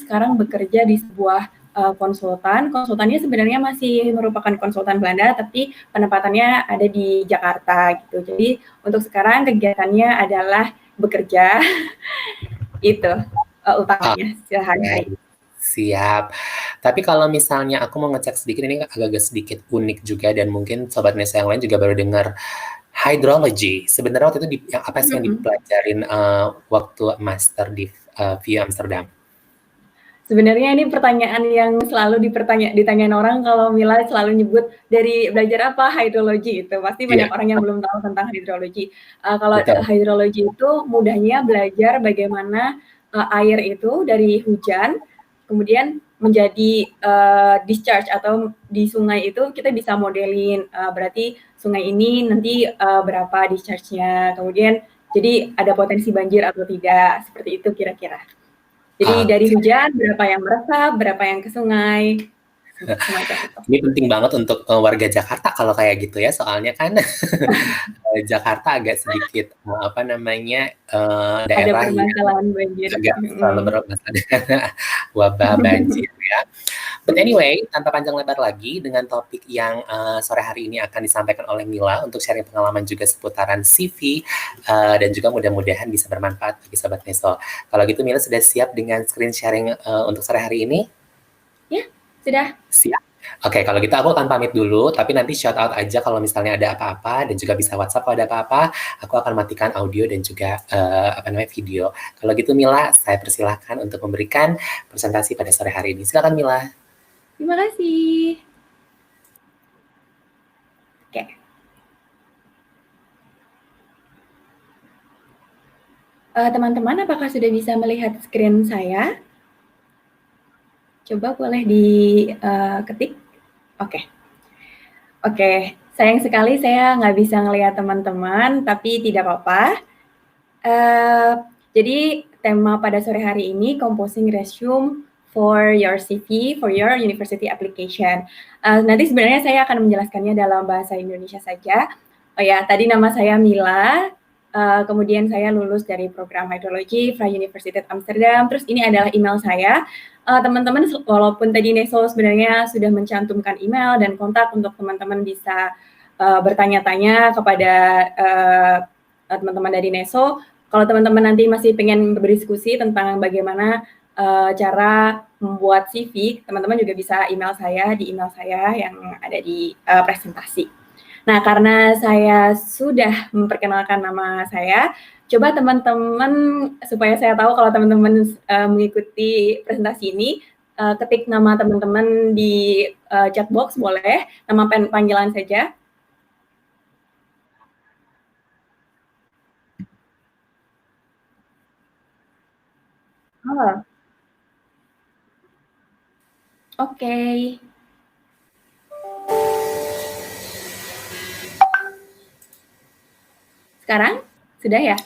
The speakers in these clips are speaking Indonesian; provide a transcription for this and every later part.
sekarang bekerja di sebuah konsultan. Konsultannya sebenarnya masih merupakan konsultan Belanda, tapi penempatannya ada di Jakarta gitu. Jadi untuk sekarang kegiatannya adalah bekerja, itu utamanya sehari-hari. Siap. Tapi kalau misalnya aku mau ngecek sedikit, ini agak-agak sedikit unik juga dan mungkin Sobat Nesa yang lain juga baru dengar hydrology. Sebenarnya waktu itu yang apa sih yang dipelajarin waktu master di VU Amsterdam? Sebenarnya ini pertanyaan yang selalu ditanyain orang kalau Mila selalu nyebut dari belajar apa hydrology itu. Pasti banyak orang yang belum tahu tentang hydrology. Kalau hydrology itu mudahnya belajar bagaimana air itu dari hujan kemudian menjadi discharge atau di sungai itu kita bisa modelin berarti sungai ini nanti berapa discharge-nya. Kemudian jadi ada potensi banjir atau tidak, seperti itu kira-kira. Jadi dari hujan, berapa yang meresap, berapa yang ke sungai, semacam itu. Ini penting banget untuk warga Jakarta kalau kayak gitu ya, soalnya kan Jakarta agak sedikit daerah yang agak selalu bermasalah dengan wabah banjir ya. But anyway, tanpa panjang lebar lagi dengan topik yang sore hari ini akan disampaikan oleh Mila untuk sharing pengalaman juga seputaran CV dan juga mudah-mudahan bisa bermanfaat bagi Sobat Neso. Kalau gitu Mila sudah siap dengan screen sharing untuk sore hari ini? Ya, sudah. Siap. Oke, kalau gitu aku akan pamit dulu, tapi nanti shout out aja kalau misalnya ada apa-apa dan juga bisa WhatsApp kalau ada apa-apa. Aku akan matikan audio dan juga video. Kalau gitu Mila, saya persilahkan untuk memberikan presentasi pada sore hari ini. Silakan Mila. Terima kasih. Oke. Teman-teman, apakah sudah bisa melihat screen saya? Coba boleh diketik. Oke, sayang sekali saya nggak bisa ngelihat teman-teman, tapi tidak apa-apa. Jadi tema pada sore hari ini composing resume for your CV, for your university application. Nanti sebenarnya saya akan menjelaskannya dalam bahasa Indonesia saja. Oh ya, tadi nama saya Mila. Kemudian saya lulus dari program hydrology Vrije Universiteit Amsterdam. Terus ini adalah email saya. Teman-teman, walaupun tadi Neso sebenarnya sudah mencantumkan email dan kontak untuk teman-teman bisa bertanya-tanya kepada teman-teman dari Neso. Kalau teman-teman nanti masih pengen berdiskusi tentang bagaimana cara membuat CV, teman-teman juga bisa email saya di email saya yang ada di presentasi. Nah, karena saya sudah memperkenalkan nama saya, coba teman-teman, supaya saya tahu kalau teman-teman mengikuti presentasi ini, ketik nama teman-teman di chat box boleh, nama panggilan saja. Oke. Sekarang sudah ya?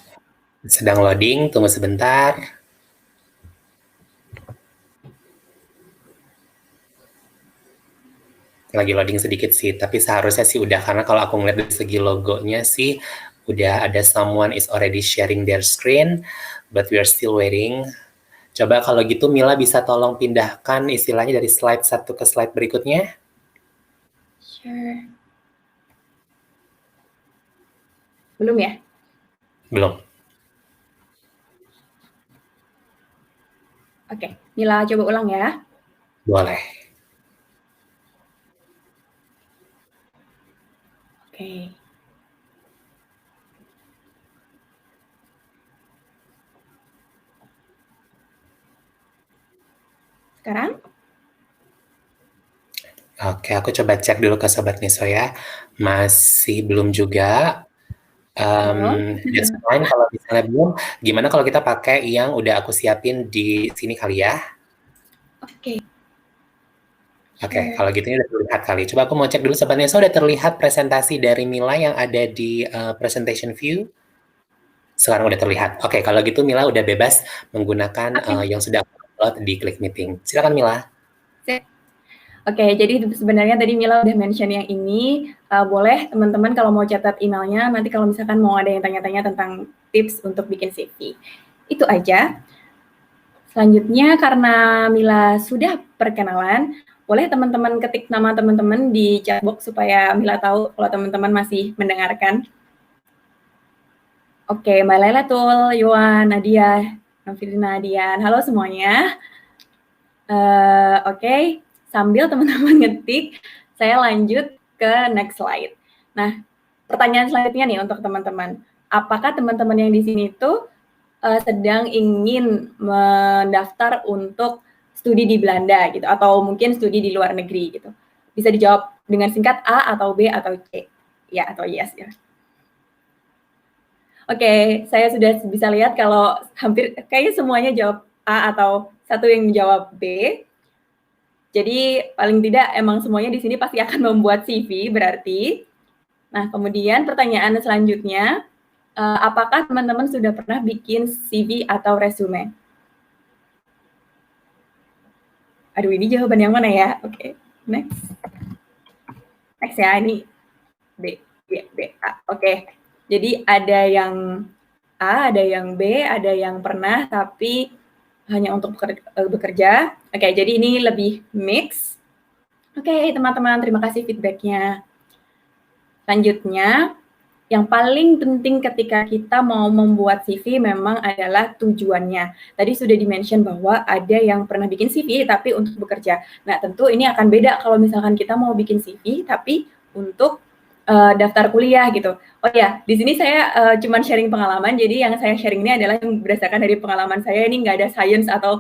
Sedang loading, tunggu sebentar. Lagi loading sedikit sih, tapi seharusnya sih udah, karena kalau aku ngeliat dari segi logonya sih udah ada someone is already sharing their screen, but we are still waiting. Coba kalau gitu Mila bisa tolong pindahkan istilahnya dari slide satu ke slide berikutnya. Sure. Belum ya? Belum. Oke, Mila coba ulang ya. Boleh. Oke. Sekarang? Oke, aku coba cek dulu ke Sobat Neso ya. Masih belum juga. That's fine kalau misalnya belum. Gimana kalau kita pakai yang udah aku siapin di sini kali ya? Oke. Oke, kalau gitu ini udah terlihat kali. Coba aku mau cek dulu Sobat Neso, udah terlihat presentasi dari Mila yang ada di presentation view? Sekarang udah terlihat. Oke, kalau gitu Mila udah bebas menggunakan yang sudah aku upload di Klik Meeting. Silakan Mila. Oke, jadi sebenarnya tadi Mila udah mention yang ini, boleh teman-teman kalau mau catat emailnya, nanti kalau misalkan mau ada yang tanya-tanya tentang tips untuk bikin CV. Itu aja. Selanjutnya karena Mila sudah perkenalan, boleh teman-teman ketik nama teman-teman di chat box supaya Mila tahu kalau teman-teman masih mendengarkan. Oke, Mbak Lailatul, Yohan, Nadia, Novina, Dian. Halo semuanya. Oke, sambil teman-teman ngetik, saya lanjut ke next slide. Nah, pertanyaan selanjutnya nih untuk teman-teman. Apakah teman-teman yang di sini tuh sedang ingin mendaftar untuk studi di Belanda gitu, atau mungkin studi di luar negeri gitu? Bisa dijawab dengan singkat A atau B atau C, ya atau yes ya. Oke, saya sudah bisa lihat kalau hampir kayaknya semuanya jawab A atau satu yang menjawab B. Jadi paling tidak emang semuanya di sini pasti akan membuat CV berarti. Nah, kemudian pertanyaan selanjutnya, apakah teman-teman sudah pernah bikin CV atau resume? Aduh, ini jawaban yang mana ya? Oke, next. Next ya, ini B, B, B, A. Oke, jadi ada yang A, ada yang B, ada yang pernah tapi hanya untuk bekerja. Oke, jadi ini lebih mix. Oke, teman-teman, terima kasih feedback-nya. Selanjutnya, yang paling penting ketika kita mau membuat CV memang adalah tujuannya. Tadi sudah di-mention bahwa ada yang pernah bikin CV tapi untuk bekerja. Nah, tentu ini akan beda kalau misalkan kita mau bikin CV tapi untuk daftar kuliah gitu. Oh ya, di sini saya cuman sharing pengalaman, jadi yang saya sharing ini adalah yang berdasarkan dari pengalaman saya, ini nggak ada science atau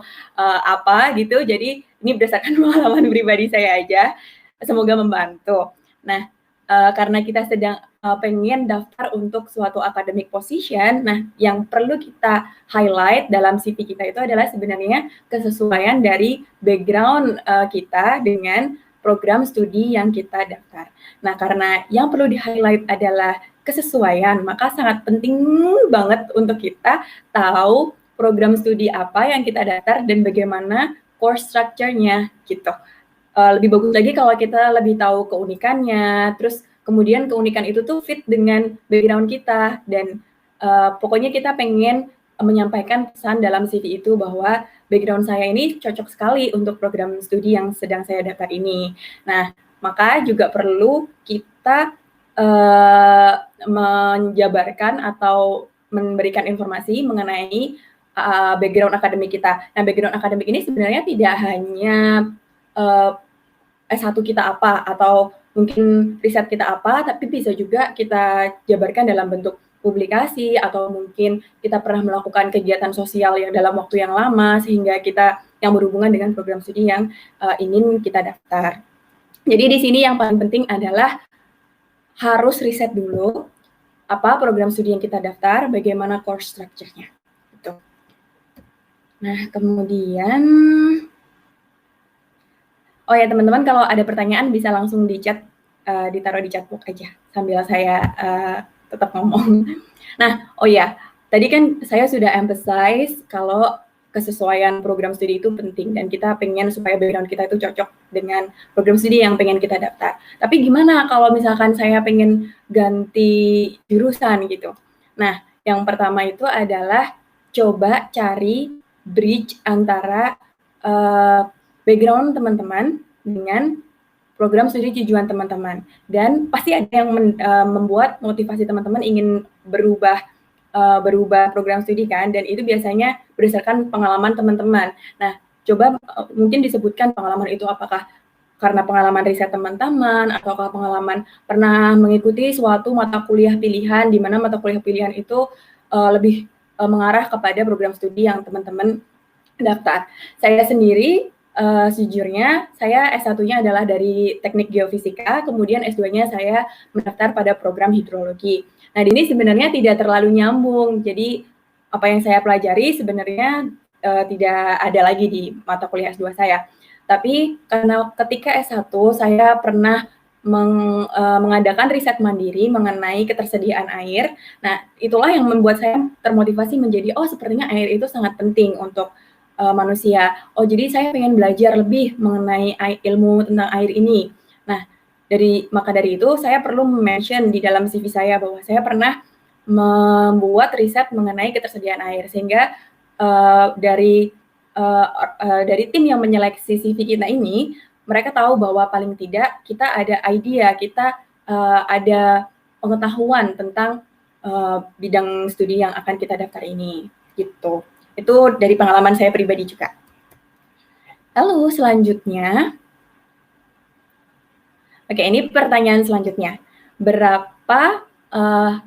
apa gitu, jadi ini berdasarkan pengalaman pribadi saya aja, semoga membantu. Nah, karena kita sedang pengen daftar untuk suatu academic position, nah yang perlu kita highlight dalam CV kita itu adalah sebenarnya kesesuaian dari background kita dengan program studi yang kita daftar. Nah, karena yang perlu di-highlight adalah kesesuaian, maka sangat penting banget untuk kita tahu program studi apa yang kita daftar dan bagaimana course structure-nya gitu. Lebih bagus lagi kalau kita lebih tahu keunikannya, terus kemudian keunikan itu tuh fit dengan background kita dan pokoknya kita pengen menyampaikan pesan dalam CV itu bahwa background saya ini cocok sekali untuk program studi yang sedang saya daftar ini. Nah, maka juga perlu kita menjabarkan atau memberikan informasi mengenai background akademik kita. Nah, background akademik ini sebenarnya tidak hanya S1 kita apa atau mungkin riset kita apa, tapi bisa juga kita jabarkan dalam bentuk publikasi atau mungkin kita pernah melakukan kegiatan sosial yang dalam waktu yang lama sehingga kita yang berhubungan dengan program studi yang ingin kita daftar. Jadi di sini yang paling penting adalah harus riset dulu apa program studi yang kita daftar, bagaimana course structure-nya. Gitu. Nah, kemudian oh ya teman-teman, kalau ada pertanyaan bisa langsung di chat, ditaruh di chat box aja sambil saya tetap ngomong. Nah, oh ya, tadi kan saya sudah emphasize kalau kesesuaian program studi itu penting dan kita pengen supaya background kita itu cocok dengan program studi yang pengen kita daftar. Tapi gimana kalau misalkan saya pengen ganti jurusan gitu? Nah, yang pertama itu adalah coba cari bridge antara background teman-teman dengan program studi tujuan teman-teman, dan pasti ada yang membuat motivasi teman-teman ingin berubah program studi kan, dan itu biasanya berdasarkan pengalaman teman-teman. Nah, coba mungkin disebutkan pengalaman itu apakah karena pengalaman riset teman-teman, ataukah pengalaman pernah mengikuti suatu mata kuliah pilihan, di mana mata kuliah pilihan itu lebih mengarah kepada program studi yang teman-teman daftar. Saya sendiri sejujurnya saya S1-nya adalah dari Teknik Geofisika, kemudian S2-nya saya mendaftar pada program hidrologi. Nah, ini sebenarnya tidak terlalu nyambung. Jadi apa yang saya pelajari sebenarnya tidak ada lagi di mata kuliah S2 saya. Tapi karena ketika S1 saya pernah mengadakan riset mandiri mengenai ketersediaan air. Nah, itulah yang membuat saya termotivasi menjadi, oh sepertinya air itu sangat penting untuk manusia. Oh, jadi saya pengen belajar lebih mengenai ilmu tentang air ini. Nah, maka dari itu saya perlu mention di dalam CV saya bahwa saya pernah membuat riset mengenai ketersediaan air, sehingga dari dari tim yang menyeleksi CV kita ini, mereka tahu bahwa paling tidak kita ada idea, kita ada pengetahuan tentang bidang studi yang akan kita daftar ini, gitu. Itu dari pengalaman saya pribadi juga. Lalu selanjutnya, oke, ini pertanyaan selanjutnya. Berapa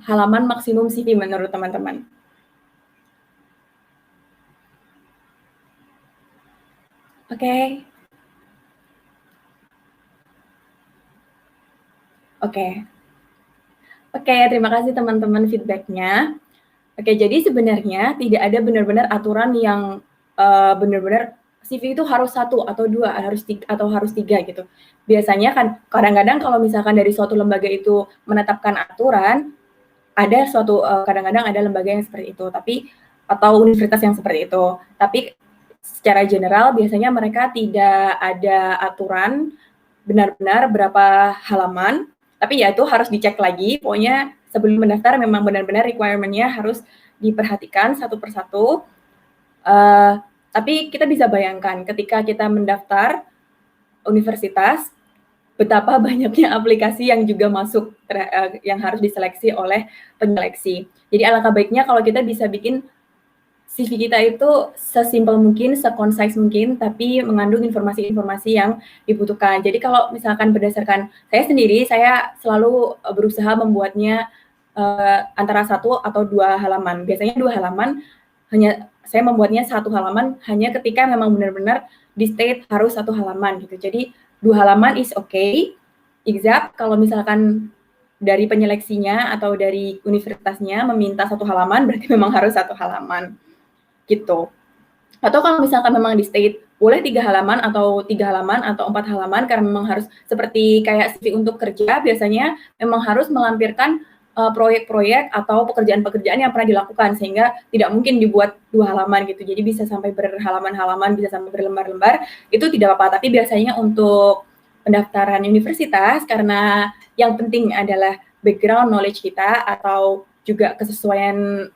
halaman maksimum CV menurut teman-teman? Oke. Oke, terima kasih teman-teman feedback-nya. Oke, jadi sebenarnya tidak ada benar-benar aturan yang benar-benar CV itu harus 1 atau 2, atau harus 3 gitu. Biasanya kan kadang-kadang kalau misalkan dari suatu lembaga itu menetapkan aturan, ada suatu kadang-kadang ada lembaga yang seperti itu, atau universitas yang seperti itu. Tapi secara general biasanya mereka tidak ada aturan benar-benar berapa halaman, tapi ya itu harus dicek lagi. Pokoknya sebelum mendaftar memang benar-benar requirement-nya harus diperhatikan satu persatu. Tapi kita bisa bayangkan ketika kita mendaftar universitas, betapa banyaknya aplikasi yang juga masuk yang harus diseleksi oleh penyeleksi. Jadi alangkah baiknya kalau kita bisa bikin CV kita itu sesimpel mungkin, se-concise mungkin, tapi mengandung informasi-informasi yang dibutuhkan. Jadi kalau misalkan berdasarkan saya sendiri, saya selalu berusaha membuatnya antara 1 atau 2 halaman. Biasanya 2 halaman, saya membuatnya 1 halaman hanya ketika memang benar-benar di state harus 1 halaman gitu. Jadi 2 halaman is okay, except kalau misalkan dari penyeleksinya atau dari universitasnya meminta 1 halaman, berarti memang harus 1 halaman. Gitu. Atau kalau misalkan memang di state boleh 3 halaman atau 3 halaman atau 4 halaman karena memang harus seperti kayak CV untuk kerja, biasanya memang harus melampirkan proyek-proyek atau pekerjaan-pekerjaan yang pernah dilakukan, sehingga tidak mungkin dibuat 2 halaman gitu. Jadi bisa sampai berhalaman-halaman, bisa sampai berlembar-lembar, itu tidak apa-apa. Tapi biasanya untuk pendaftaran universitas, karena yang penting adalah background knowledge kita atau juga kesesuaian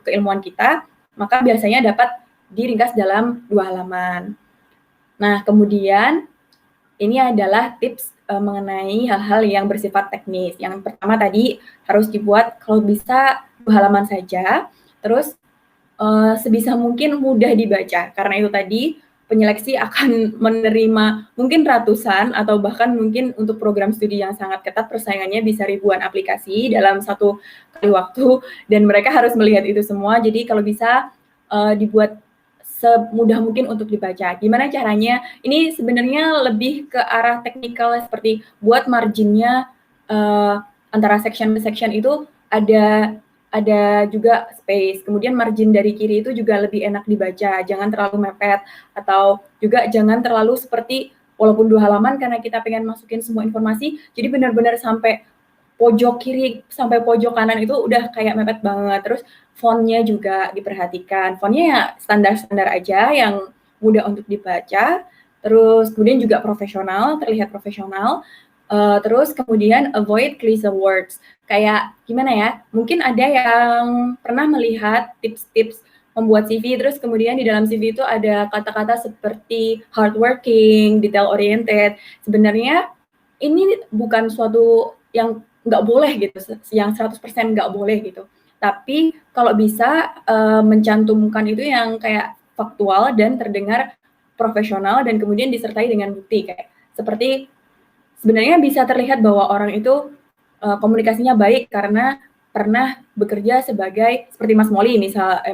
keilmuan kita, maka biasanya dapat diringkas dalam 2 halaman. Nah, kemudian ini adalah tips mengenai hal-hal yang bersifat teknis. Yang pertama tadi harus dibuat kalau bisa 2 halaman saja, terus sebisa mungkin mudah dibaca. Karena itu tadi penyeleksi akan menerima mungkin ratusan atau bahkan mungkin untuk program studi yang sangat ketat persaingannya bisa ribuan aplikasi dalam 1 kali waktu, dan mereka harus melihat itu semua. Jadi kalau bisa dibuat semudah mungkin untuk dibaca. Gimana caranya? Ini sebenarnya lebih ke arah teknikal, seperti buat marginnya antara section ke section itu ada juga space. Kemudian margin dari kiri itu juga lebih enak dibaca, jangan terlalu mepet, atau juga jangan terlalu seperti walaupun 2 halaman karena kita pengen masukin semua informasi, jadi benar-benar sampai pojok kiri sampai pojok kanan itu udah kayak mepet banget. Terus font-nya juga diperhatikan. Font-nya ya standar-standar aja yang mudah untuk dibaca. Terus kemudian juga profesional, terlihat profesional. Terus kemudian avoid cliché words. Kayak gimana ya? Mungkin ada yang pernah melihat tips-tips membuat CV, terus kemudian di dalam CV itu ada kata-kata seperti hardworking, detail oriented. Sebenarnya ini bukan suatu yang nggak boleh gitu, yang 100% nggak boleh gitu. Tapi kalau bisa mencantumkan itu yang kayak faktual dan terdengar profesional dan kemudian disertai dengan bukti, kayak seperti sebenarnya bisa terlihat bahwa orang itu komunikasinya baik karena pernah bekerja sebagai seperti Mas Moli, misal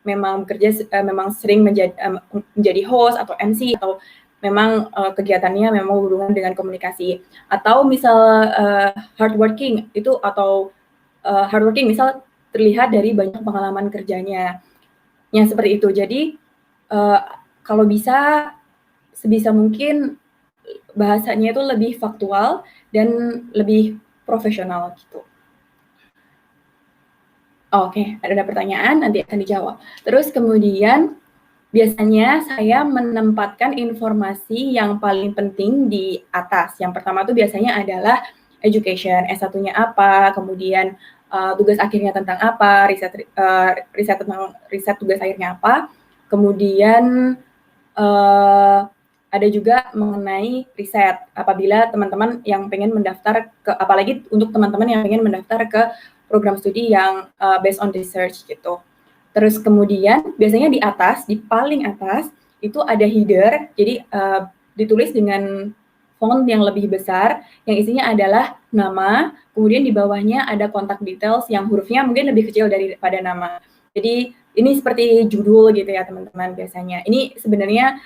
memang bekerja memang sering menjadi host atau MC, atau memang kegiatannya memang berhubungan dengan komunikasi, atau misal hardworking itu, atau hardworking misal terlihat dari banyak pengalaman kerjanya yang seperti itu. Jadi kalau bisa sebisa mungkin bahasanya itu lebih faktual dan lebih profesional gitu. Oke, ada pertanyaan nanti akan dijawab. Terus kemudian biasanya saya menempatkan informasi yang paling penting di atas. Yang pertama tuh biasanya adalah education, S1-nya apa, kemudian tugas akhirnya tentang apa, riset tugas akhirnya apa, kemudian ada juga mengenai riset. Apabila teman-teman yang pengen mendaftar apalagi untuk teman-teman yang pengen mendaftar ke program studi yang based on research gitu. Terus kemudian biasanya di atas, di paling atas itu ada header, jadi ditulis dengan font yang lebih besar, yang isinya adalah nama, kemudian di bawahnya ada kontak details yang hurufnya mungkin lebih kecil daripada nama. Jadi ini seperti judul gitu ya teman-teman biasanya. Ini sebenarnya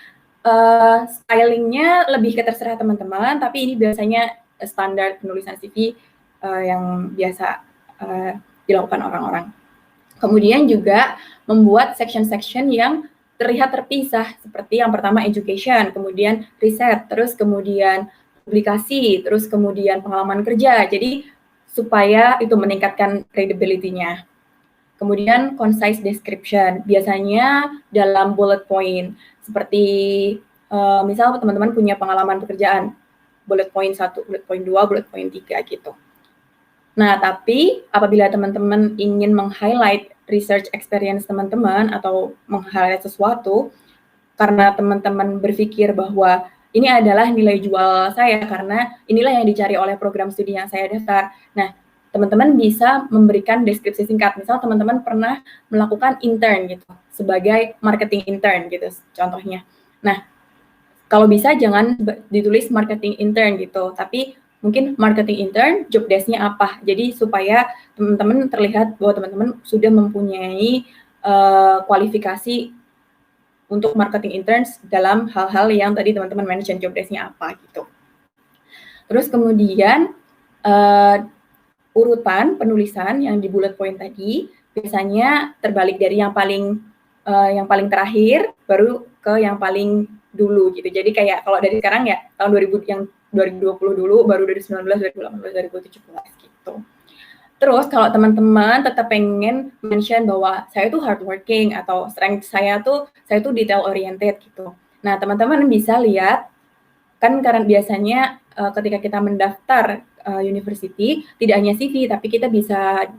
stylingnya lebih ke terserah teman-teman, tapi ini biasanya standar penulisan CV yang biasa dilakukan orang-orang. Kemudian juga membuat section-section yang terlihat terpisah, seperti yang pertama education, kemudian riset, terus kemudian publikasi, terus kemudian pengalaman kerja. Jadi supaya itu meningkatkan credibility-nya. Kemudian concise description, biasanya dalam bullet point, seperti misal teman-teman punya pengalaman pekerjaan, bullet point 1, bullet point 2, bullet point 3 gitu. Nah, tapi apabila teman-teman ingin meng-highlight research experience teman-teman atau meng-highlight sesuatu, karena teman-teman berpikir bahwa ini adalah nilai jual saya karena inilah yang dicari oleh program studi yang saya daftar. Nah, teman-teman bisa memberikan deskripsi singkat. Misal teman-teman pernah melakukan intern gitu, sebagai marketing intern gitu contohnya. Nah, kalau bisa jangan ditulis marketing intern gitu, tapi mungkin marketing intern job desk-nya apa. Jadi supaya teman-teman terlihat bahwa teman-teman sudah mempunyai kualifikasi untuk marketing interns dalam hal-hal yang tadi teman-teman mention job desk-nya apa gitu. Terus kemudian urutan penulisan yang di bullet point tadi biasanya terbalik dari yang paling terakhir baru ke yang paling dulu gitu. Jadi kayak kalau dari sekarang ya tahun 2020 dulu, baru 2019, 2018, 2017 gitu. Terus kalau teman-teman tetap pengen mention bahwa saya tuh hardworking atau strength saya tuh detail oriented gitu. Nah, teman-teman bisa lihat kan karena biasanya ketika kita mendaftar university tidak hanya CV tapi kita bisa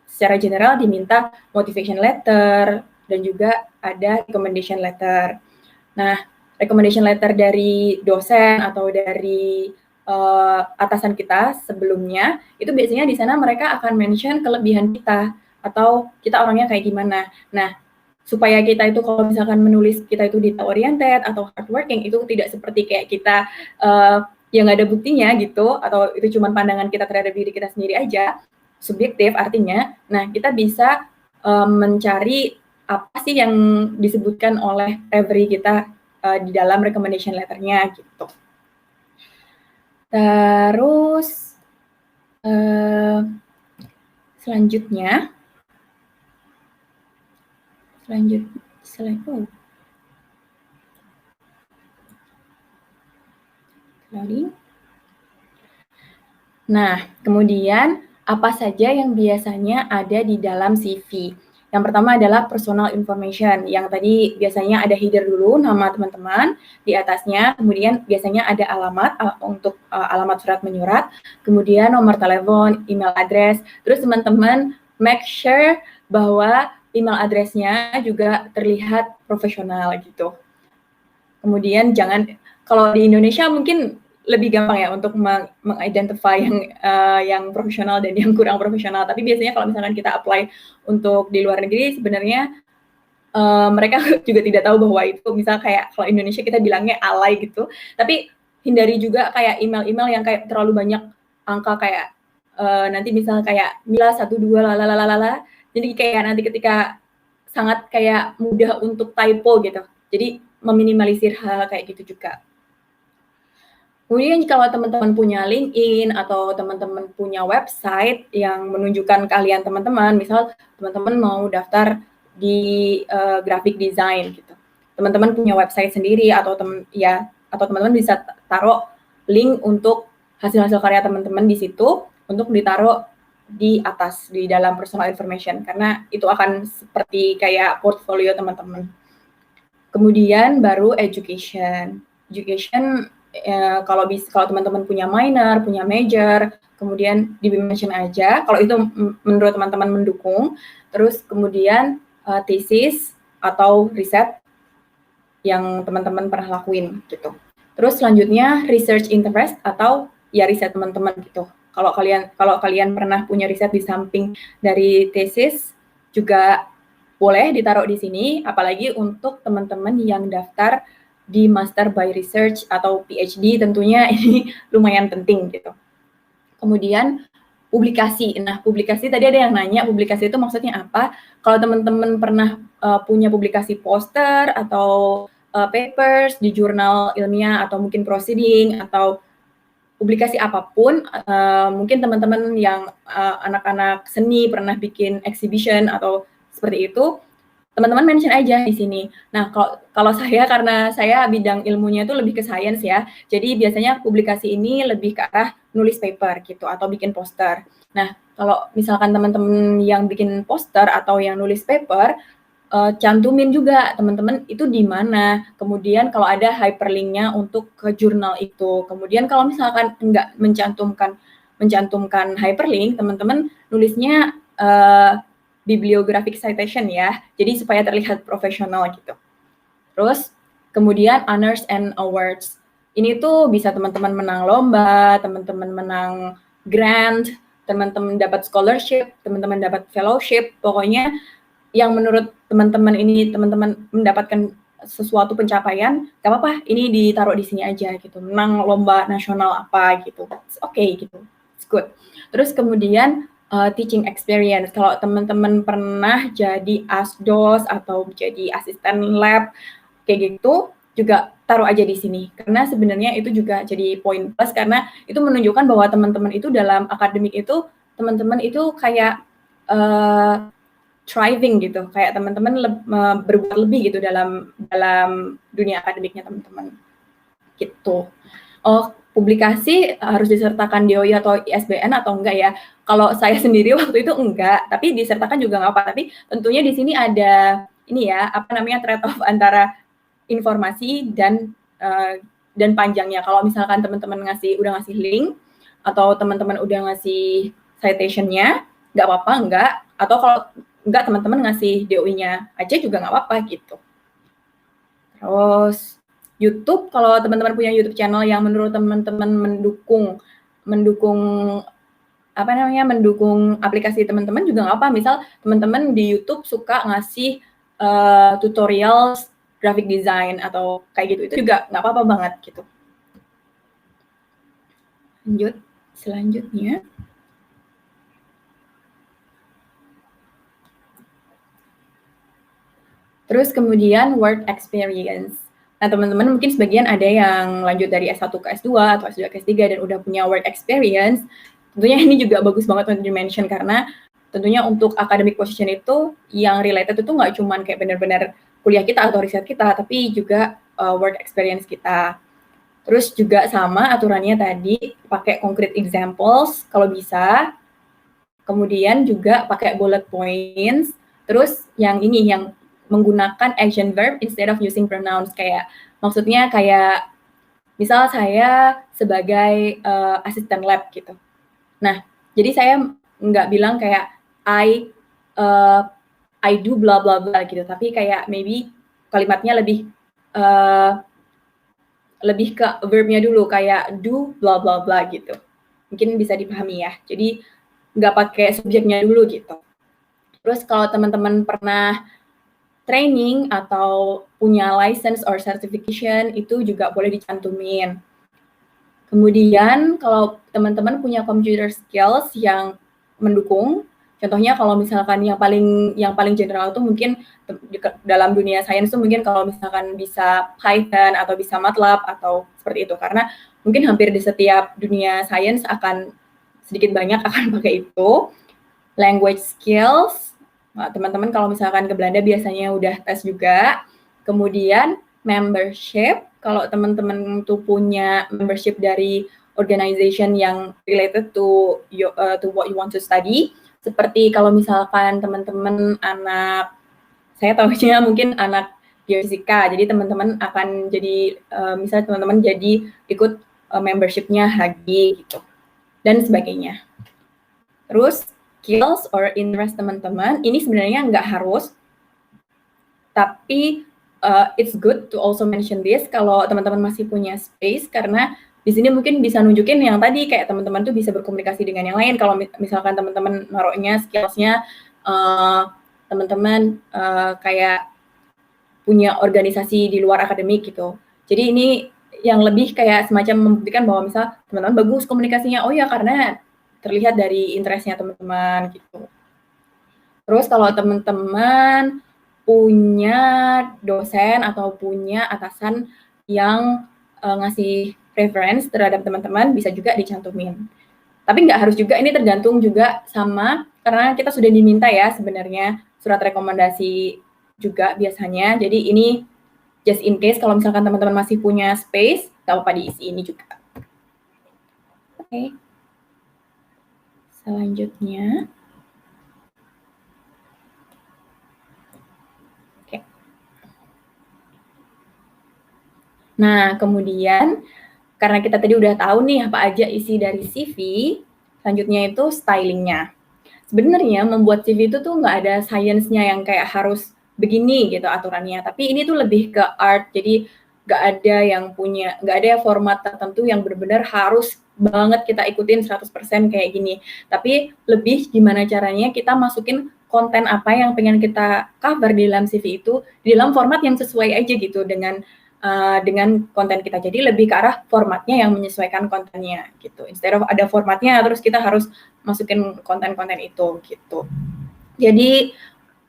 secara general diminta motivation letter dan juga ada recommendation letter. Nah, recommendation letter dari dosen atau dari atasan kita sebelumnya, itu biasanya di sana mereka akan mention kelebihan kita atau kita orangnya kayak gimana. Nah, supaya kita itu kalau misalkan menulis kita itu detail oriented atau hardworking itu tidak seperti kayak kita yang nggak ada buktinya gitu atau itu cuma pandangan kita terhadap diri kita sendiri aja, subjektif artinya. Nah, kita bisa mencari apa sih yang disebutkan oleh referee kita di dalam recommendation letter-nya gitu. Terus selanjutnya Nah, kemudian apa saja yang biasanya ada di dalam CV? Yang pertama adalah personal information, yang tadi biasanya ada header dulu, nama teman-teman, di atasnya, kemudian biasanya ada alamat untuk alamat surat menyurat, kemudian nomor telepon, email address, terus teman-teman make sure bahwa email address-nya juga terlihat profesional gitu. Kemudian jangan, kalau di Indonesia mungkin lebih gampang ya untuk mengidentify yang profesional dan yang kurang profesional. Tapi biasanya kalau misalkan kita apply untuk di luar negeri, sebenarnya mereka juga tidak tahu bahwa itu misal kayak kalau Indonesia kita bilangnya alay gitu. Tapi hindari juga kayak email-email yang kayak terlalu banyak angka kayak nanti misal kayak Mila 12 lalalala. Jadi kayak nanti ketika sangat kayak mudah untuk typo gitu. Jadi meminimalisir hal kayak gitu juga. Kemudian kalau teman-teman punya LinkedIn atau teman-teman punya website yang menunjukkan keahlian teman-teman, misal teman-teman mau daftar di graphic design gitu. Teman-teman punya website sendiri atau teman-teman bisa taruh link untuk hasil-hasil karya teman-teman di situ untuk ditaruh di atas di dalam personal information karena itu akan seperti kayak portfolio teman-teman. Kemudian baru education. Kalau teman-teman punya minor, punya major, kemudian di-mention aja. Kalau itu menurut teman-teman mendukung. Terus kemudian thesis atau riset yang teman-teman pernah lakuin gitu. Terus selanjutnya research interest atau ya riset teman-teman gitu. Kalau kalian pernah punya riset di samping dari tesis juga boleh ditaruh di sini, apalagi untuk teman-teman yang daftar di Master by Research atau PhD, tentunya ini lumayan penting gitu. Kemudian publikasi. Nah, publikasi tadi ada yang nanya publikasi itu maksudnya apa? Kalau teman-teman pernah punya publikasi poster atau papers di jurnal ilmiah atau mungkin proceeding atau publikasi apapun, mungkin teman-teman yang anak-anak seni pernah bikin exhibition atau seperti itu, teman-teman mention aja di sini. Nah, kalau saya karena saya bidang ilmunya itu lebih ke science ya, jadi biasanya publikasi ini lebih ke arah nulis paper gitu atau bikin poster. Nah, kalau misalkan teman-teman yang bikin poster atau yang nulis paper, cantumin juga teman-teman itu di mana. Kemudian kalau ada hyperlink-nya untuk ke jurnal itu. Kemudian kalau misalkan nggak mencantumkan hyperlink, teman-teman nulisnya bibliographic citation ya. Jadi supaya terlihat profesional gitu. Terus kemudian honors and awards. Ini tuh bisa teman-teman menang lomba, teman-teman menang grant, teman-teman dapat scholarship, teman-teman dapat fellowship. Pokoknya yang menurut teman-teman ini teman-teman mendapatkan sesuatu pencapaian, gak apa-apa, ini ditaruh di sini aja gitu. Menang lomba nasional apa gitu. Oke gitu. It's good. Terus kemudian teaching experience. Kalau teman-teman pernah jadi asdos atau jadi asisten lab kayak gitu, juga taruh aja di sini. Karena sebenarnya itu juga jadi poin plus karena itu menunjukkan bahwa teman-teman itu dalam akademik itu teman-teman itu kayak thriving gitu, kayak teman-teman berbuat lebih gitu dalam dunia akademiknya teman-teman. Gitu. Oh, publikasi harus disertakan DOI atau ISBN atau enggak ya? Kalau saya sendiri waktu itu enggak, tapi disertakan juga nggak apa. Tapi tentunya di sini ada ini ya, apa namanya trade off antara informasi dan panjangnya. Kalau misalkan teman-teman udah ngasih link atau teman-teman udah ngasih citation-nya, nggak apa-apa, enggak. Atau kalau enggak teman-teman ngasih DOI-nya aja juga nggak apa-apa gitu. Terus YouTube, kalau teman-teman punya YouTube channel yang menurut teman-teman mendukung aplikasi teman-teman juga nggak apa. Misal teman-teman di YouTube suka ngasih tutorial graphic design atau kayak gitu, itu juga nggak apa-apa banget gitu. Lanjut, selanjutnya. Terus kemudian work experience. Nah, teman-teman mungkin sebagian ada yang lanjut dari S1 ke S2 atau S2 ke S3 dan udah punya work experience. Tentunya ini juga bagus banget untuk di-mention karena tentunya untuk academic position itu yang related itu nggak cuman kayak benar-benar kuliah kita atau riset kita, tapi juga work experience kita. Terus juga sama aturannya tadi, pakai concrete examples kalau bisa. Kemudian juga pakai bullet points. Terus yang ini, yang menggunakan action verb instead of using pronouns. Kayak, maksudnya kayak, misal saya sebagai asisten lab gitu. Nah, jadi saya nggak bilang kayak I do bla bla bla gitu, tapi kayak maybe kalimatnya lebih ke verbnya dulu, kayak do bla bla bla gitu. Mungkin bisa dipahami ya. Jadi nggak pakai subjeknya dulu gitu. Terus kalau teman-teman pernah training atau punya license or certification, itu juga boleh dicantumin. Kemudian kalau teman-teman punya computer skills yang mendukung, contohnya kalau misalkan yang paling general itu mungkin dalam dunia sains itu mungkin kalau misalkan bisa Python atau bisa MATLAB atau seperti itu, karena mungkin hampir di setiap dunia sains akan sedikit banyak akan pakai itu. Language skills, nah, teman-teman kalau misalkan ke Belanda biasanya udah tes juga. Kemudian membership, kalau teman-teman tuh punya membership dari organization yang related to what you want to study, seperti kalau misalkan teman-teman saya tahunya mungkin anak geofisika, jadi teman-teman akan jadi misalnya teman-teman jadi ikut membershipnya HAGI gitu dan sebagainya. Terus skills or interest teman-teman ini sebenarnya nggak harus, tapi it's good to also mention this kalau teman-teman masih punya space, karena di sini mungkin bisa nunjukin yang tadi kayak teman-teman tuh bisa berkomunikasi dengan yang lain. Kalau misalkan teman-teman naruhnya skills-nya teman-teman kayak punya organisasi di luar akademik gitu. Jadi ini yang lebih kayak semacam membuktikan bahwa misal teman-teman bagus komunikasinya, oh ya karena terlihat dari interest-nya teman-teman gitu. Terus kalau teman-teman punya dosen atau punya atasan yang ngasih reference terhadap teman-teman, bisa juga dicantumin. Tapi nggak harus juga, ini tergantung juga sama, karena kita sudah diminta ya sebenarnya surat rekomendasi juga biasanya. Jadi ini just in case kalau misalkan teman-teman masih punya space, nggak apa-apa diisi ini juga. Oke. Selanjutnya. Nah, kemudian karena kita tadi udah tahu nih apa aja isi dari CV, selanjutnya itu stylingnya. Sebenarnya membuat CV itu tuh nggak ada science-nya yang kayak harus begini gitu aturannya, tapi ini tuh lebih ke art, jadi nggak ada format tertentu yang benar-benar harus banget kita ikutin 100% kayak gini. Tapi lebih gimana caranya kita masukin konten apa yang pengen kita cover di dalam CV itu, di dalam format yang sesuai aja gitu dengan konten kita. Jadi lebih ke arah formatnya yang menyesuaikan kontennya gitu. Instead of ada formatnya terus kita harus masukin konten-konten itu gitu. Jadi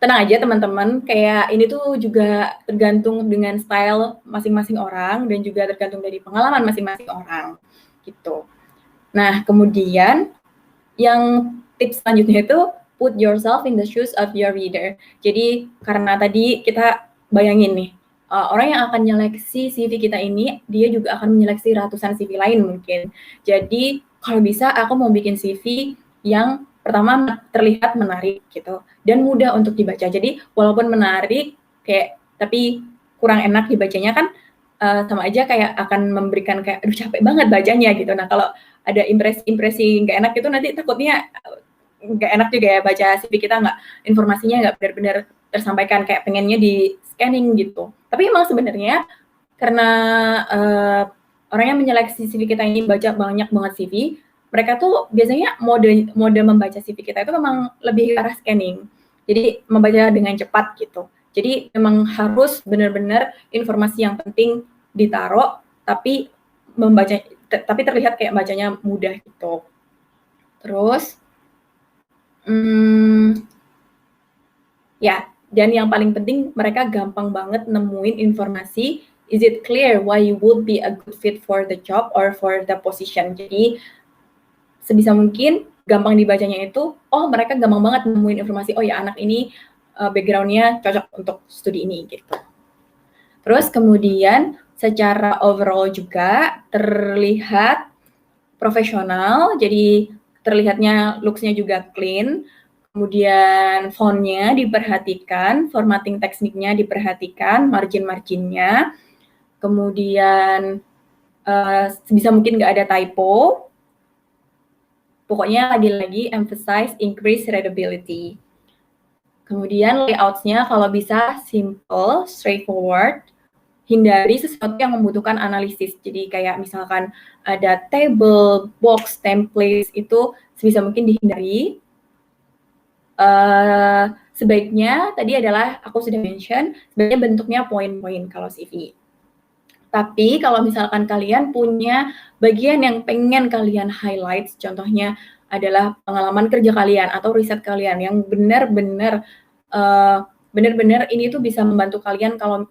tenang aja teman-teman, kayak ini tuh juga tergantung dengan style masing-masing orang dan juga tergantung dari pengalaman masing-masing orang gitu. Nah, kemudian yang tips selanjutnya itu put yourself in the shoes of your reader. Jadi karena tadi kita bayangin nih, orang yang akan nyeleksi CV kita ini, dia juga akan menyeleksi ratusan CV lain mungkin. Jadi kalau bisa aku mau bikin CV yang pertama terlihat menarik gitu dan mudah untuk dibaca. Jadi walaupun menarik kayak tapi kurang enak dibacanya kan sama aja kayak akan memberikan kayak aduh capek banget bacanya gitu. Nah, kalau ada impresi nggak enak itu nanti takutnya nggak enak juga ya baca CV kita, informasinya nggak benar-benar tersampaikan, kayak pengennya di scanning gitu. Tapi emang sebenarnya karena orang yang menyeleksi CV kita ini baca banyak banget CV, mereka tuh biasanya mode membaca CV kita itu memang lebih ke arah scanning. Jadi membaca dengan cepat gitu. Jadi memang harus benar-benar informasi yang penting ditaruh, tapi terlihat kayak bacanya mudah gitu. Terus ya, dan yang paling penting mereka gampang banget nemuin informasi. Is it clear why you would be a good fit for the job or for the position? Jadi sebisa mungkin gampang dibacanya itu, oh mereka gampang banget nemuin informasi, oh ya anak ini background-nya cocok untuk studi ini gitu. Terus kemudian secara overall juga terlihat profesional, jadi terlihatnya looks-nya juga clean, kemudian font-nya diperhatikan, formatting tekniknya diperhatikan, margin-marginnya, kemudian sebisa mungkin nggak ada typo, pokoknya lagi-lagi emphasize increase readability. Kemudian layout-nya kalau bisa simple, straightforward, hindari sesuatu yang membutuhkan analisis. Jadi kayak misalkan ada table, box, templates, itu sebisa mungkin dihindari. Sebaiknya tadi adalah aku sudah mention, sebaiknya bentuknya poin-poin kalau CV. Tapi kalau misalkan kalian punya bagian yang pengen kalian highlight, contohnya adalah pengalaman kerja kalian atau riset kalian yang benar-benar ini tuh bisa membantu kalian kalau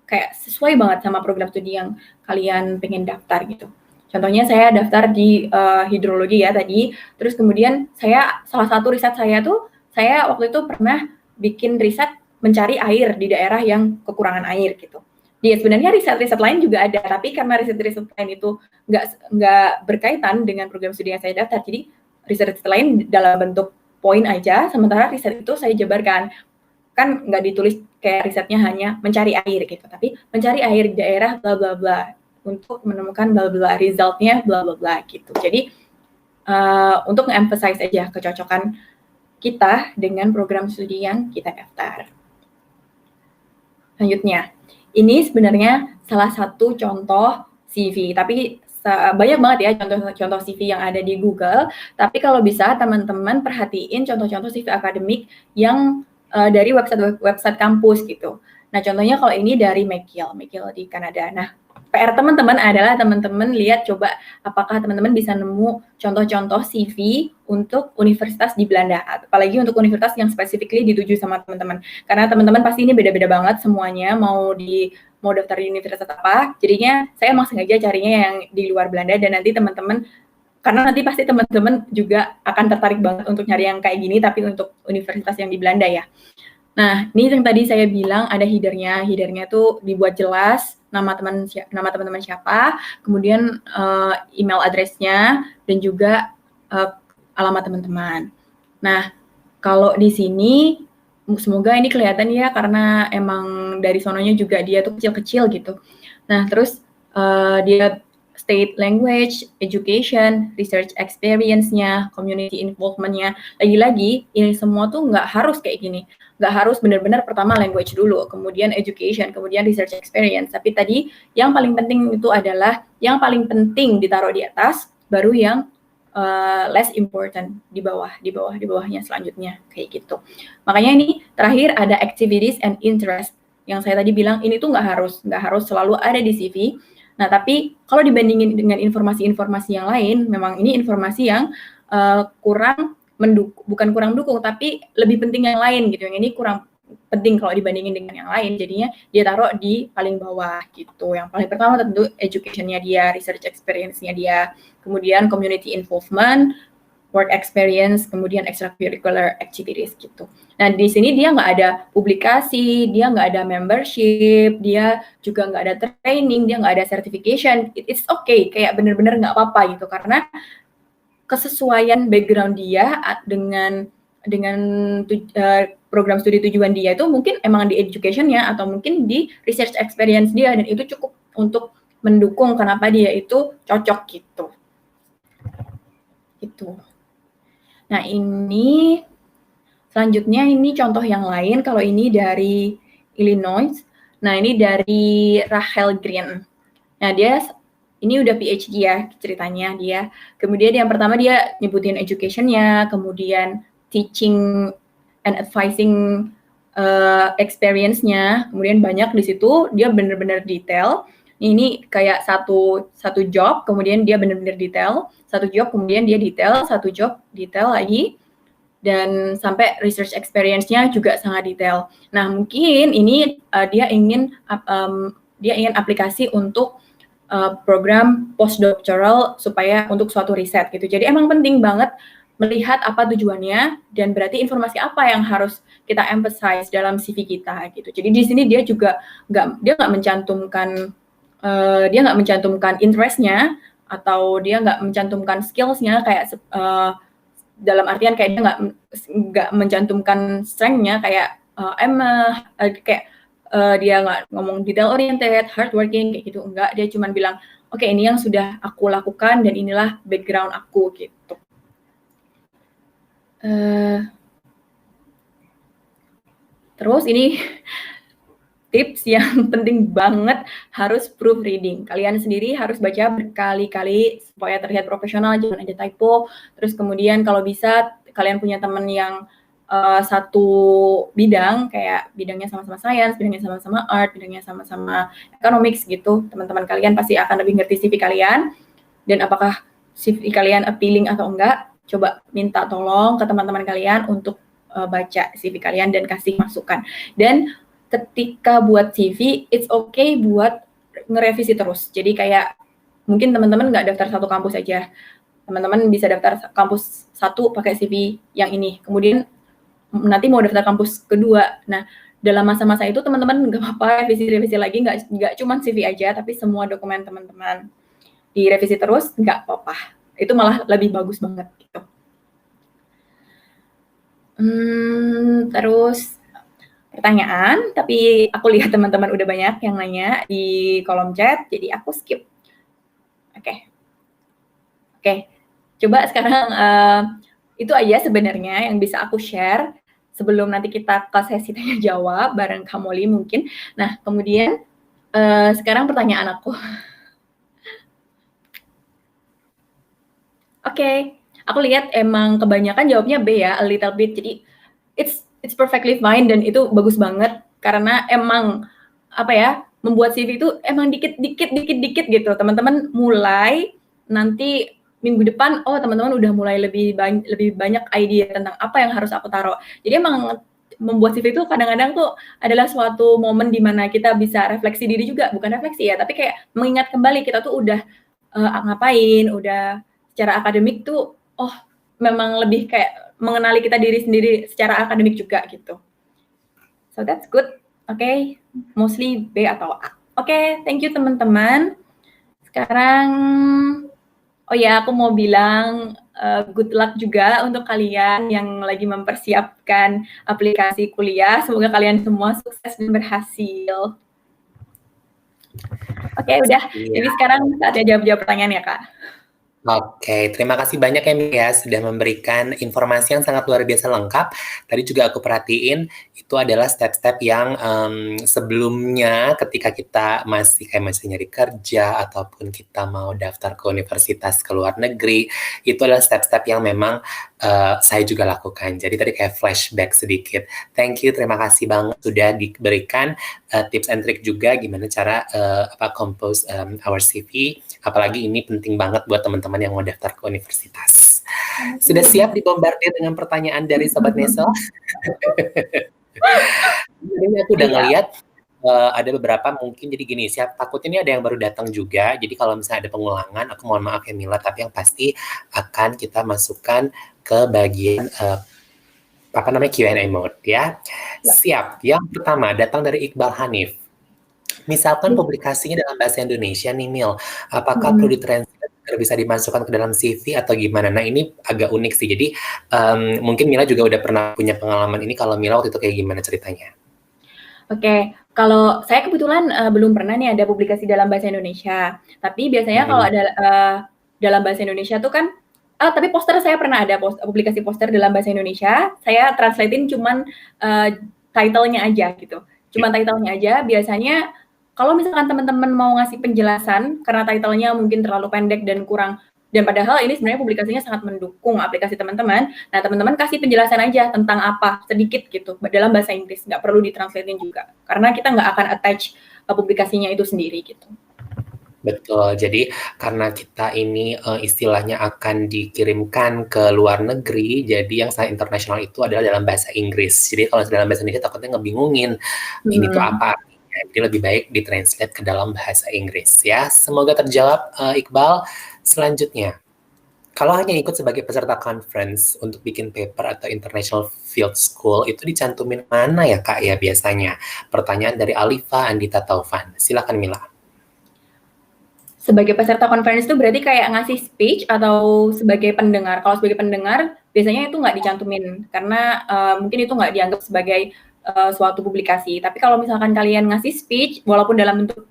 kayak sesuai banget sama program studi yang kalian pengen daftar gitu. Contohnya saya daftar di hidrologi ya tadi, terus kemudian salah satu riset saya waktu itu pernah bikin riset mencari air di daerah yang kekurangan air gitu. Jadi sebenarnya riset-riset lain juga ada, tapi karena riset-riset lain itu nggak berkaitan dengan program studi yang saya daftar, jadi riset-riset lain dalam bentuk poin aja, sementara riset itu saya jabarkan. Kan nggak ditulis kayak risetnya hanya mencari air gitu, tapi mencari air di daerah bla bla bla untuk menemukan bla bla resultnya bla bla bla gitu. Jadi untuk nge-emphasize aja kecocokan kita dengan program studi yang kita daftar. Selanjutnya, ini sebenarnya salah satu contoh CV, tapi banyak banget ya contoh-contoh CV yang ada di Google, tapi kalau bisa teman-teman perhatiin contoh-contoh CV akademik yang dari website kampus gitu. Nah, contohnya kalau ini dari McGill di Kanada. Nah, PR teman-teman adalah teman-teman lihat coba apakah teman-teman bisa nemu contoh-contoh CV untuk universitas di Belanda, apalagi untuk universitas yang specifically dituju sama teman-teman. Karena teman-teman pasti ini beda-beda banget semuanya mau daftar di universitas apa. Jadinya saya emang sengaja carinya yang di luar Belanda dan nanti teman-teman karena nanti pasti teman-teman juga akan tertarik banget untuk nyari yang kayak gini tapi untuk universitas yang di Belanda ya. Nah, ini yang tadi saya bilang ada header-nya. Header-nya tuh dibuat jelas nama teman-teman siapa, kemudian email address-nya dan juga alamat teman-teman. Nah, kalau di sini semoga ini kelihatan ya karena emang dari sononya juga dia tuh kecil-kecil gitu. Nah, terus dia state language, education, research experience-nya, community involvement-nya. Lagi-lagi ini semua tuh nggak harus kayak gini. Nggak harus benar-benar pertama language dulu, kemudian education, kemudian research experience. Tapi tadi yang paling penting itu adalah yang paling penting ditaruh di atas, baru yang less important di bawahnya selanjutnya kayak gitu. Makanya ini terakhir ada activities and interest yang saya tadi bilang ini tuh nggak harus selalu ada di CV. Nah, tapi kalau dibandingin dengan informasi-informasi yang lain, memang ini informasi yang bukan kurang dukung, tapi lebih penting yang lain gitu. Yang ini kurang penting kalau dibandingin dengan yang lain, jadinya dia taruh di paling bawah gitu. Yang paling pertama tentu education-nya dia, research experience-nya dia, kemudian community involvement, work experience, kemudian extracurricular activities gitu. Nah, di sini dia nggak ada publikasi, dia nggak ada membership, dia juga nggak ada training, dia nggak ada certification. It's okay, kayak bener-bener nggak apa-apa gitu, karena kesesuaian background dia dengan program studi tujuan dia itu mungkin emang di education-nya atau mungkin di research experience dia, dan itu cukup untuk mendukung kenapa dia itu cocok gitu. Gitu. Nah, ini selanjutnya ini contoh yang lain. Kalau ini dari Illinois. Nah, ini dari Rachel Green. Nah, dia ini udah PhD ya ceritanya dia. Kemudian yang pertama dia nyebutin education-nya, kemudian teaching and advising experience-nya, kemudian banyak di situ dia benar-benar detail. Ini kayak satu job, kemudian dia benar-benar detail, satu job, kemudian dia detail, satu job, detail lagi, dan sampai research experience-nya juga sangat detail. Nah, mungkin ini dia ingin aplikasi untuk program postdoctoral supaya untuk suatu riset gitu. Jadi emang penting banget melihat apa tujuannya dan berarti informasi apa yang harus kita emphasize dalam CV kita gitu. Jadi di sini dia juga nggak mencantumkan interest-nya atau dia nggak mencantumkan skills-nya kayak dalam artian kayak dia nggak mencantumkan strength-nya kayak dia nggak ngomong detail oriented, hardworking kayak gitu, enggak. Dia cuma bilang, oke, ini yang sudah aku lakukan dan inilah background aku gitu. Terus ini tips yang penting banget, harus proofreading. Kalian sendiri harus baca berkali-kali supaya terlihat profesional, jangan ada typo. Terus kemudian kalau bisa kalian punya teman yang satu bidang, kayak bidangnya sama-sama science, bidangnya sama-sama art, bidangnya sama-sama economics gitu. Teman-teman kalian pasti akan lebih ngerti CV kalian dan apakah CV kalian appealing atau enggak. Coba minta tolong ke teman-teman kalian untuk baca CV kalian dan kasih masukan. Dan ketika buat CV, it's okay buat ngerevisi terus. Jadi kayak mungkin teman-teman nggak daftar satu kampus aja. Teman-teman bisa daftar kampus satu pakai CV yang ini. Kemudian nanti mau daftar kampus kedua. Nah, dalam masa-masa itu teman-teman nggak apa-apa revisi lagi, nggak cuma CV aja, tapi semua dokumen teman-teman direvisi terus, nggak apa-apa. Itu malah lebih bagus banget gitu. Terus pertanyaan, tapi aku lihat teman-teman udah banyak yang nanya di kolom chat, jadi aku skip. Oke. Coba sekarang itu aja sebenarnya yang bisa aku share sebelum nanti kita ke sesi tanya jawab bareng Kak Molly mungkin. Nah, kemudian sekarang pertanyaan aku. Oke, aku lihat emang kebanyakan jawabnya B ya, a little bit. Jadi it's perfectly fine dan itu bagus banget karena emang apa ya, membuat CV itu emang dikit gitu. Teman-teman mulai nanti minggu depan, oh teman-teman udah mulai lebih banyak idea tentang apa yang harus aku taruh. Jadi emang membuat CV itu kadang-kadang tuh adalah suatu momen di mana kita bisa refleksi diri juga, bukan refleksi ya, tapi kayak mengingat kembali kita tuh udah ngapain, udah secara akademik tuh, oh memang lebih kayak mengenali kita diri sendiri secara akademik juga gitu. So that's good. Oke, mostly B atau A. Oke, thank you teman-teman. Sekarang, oh ya aku mau bilang good luck juga untuk kalian yang lagi mempersiapkan aplikasi kuliah. Semoga kalian semua sukses dan berhasil. Oke, udah. Jadi sekarang saatnya jawab-jawab pertanyaan ya, Kak. Oke, terima kasih banyak ya Mia sudah memberikan informasi yang sangat luar biasa lengkap. Tadi juga aku perhatiin itu adalah step-step yang sebelumnya ketika kita masih nyari kerja ataupun kita mau daftar ke universitas ke luar negeri, itu adalah step-step yang memang saya juga lakukan. Jadi tadi kayak flashback sedikit. Thank you, terima kasih banget sudah diberikan tips and trick juga gimana cara compose our CV. Apalagi ini penting banget buat teman-teman yang mau daftar ke universitas. Sudah siap dibombardir dengan pertanyaan dari Sobat Neso? Ini aku udah ngeliat ada beberapa mungkin jadi gini, takutnya ini ada yang baru datang juga. Jadi kalau misalnya ada pengulangan, aku mohon maaf ya Mila, tapi yang pasti akan kita masukkan ke bagian Q&A mode ya. Siap. Yang pertama datang dari Iqbal Hanif. Misalkan publikasinya dalam bahasa Indonesia nih Mil, apakah perlu ditranslate agar bisa dimasukkan ke dalam CV atau gimana? Nah ini agak unik sih, jadi mungkin Mila juga udah pernah punya pengalaman ini, kalau Mila waktu itu kayak gimana ceritanya? Oke, kalau saya kebetulan belum pernah nih ada publikasi dalam bahasa Indonesia, tapi biasanya kalau ada dalam bahasa Indonesia tuh kan, tapi poster saya pernah ada publikasi poster dalam bahasa Indonesia, saya translatein cuman title-nya aja gitu, cuman title-nya aja. Biasanya kalau misalkan teman-teman mau ngasih penjelasan karena title-nya mungkin terlalu pendek dan kurang, dan padahal ini sebenarnya publikasinya sangat mendukung aplikasi teman-teman. Nah, teman-teman kasih penjelasan aja tentang apa, sedikit gitu, dalam bahasa Inggris. Nggak perlu ditranslatein juga. Karena kita nggak akan attach publikasinya itu sendiri gitu. Betul, jadi karena kita ini istilahnya akan dikirimkan ke luar negeri, jadi yang sangat internasional itu adalah dalam bahasa Inggris. Jadi kalau dalam bahasa Indonesia takutnya ngebingungin, ini tuh apa. Jadi lebih baik ditranslate ke dalam bahasa Inggris ya. Semoga terjawab Iqbal. Selanjutnya, kalau hanya ikut sebagai peserta conference untuk bikin paper atau international field school, itu dicantumin mana ya Kak ya biasanya? Pertanyaan dari Alifa Andita Taufan. Silakan Mila. Sebagai peserta conference itu berarti kayak ngasih speech atau sebagai pendengar? Kalau sebagai pendengar, biasanya itu nggak dicantumin, karena mungkin itu nggak dianggap sebagai suatu publikasi. Tapi kalau misalkan kalian ngasih speech, walaupun dalam bentuk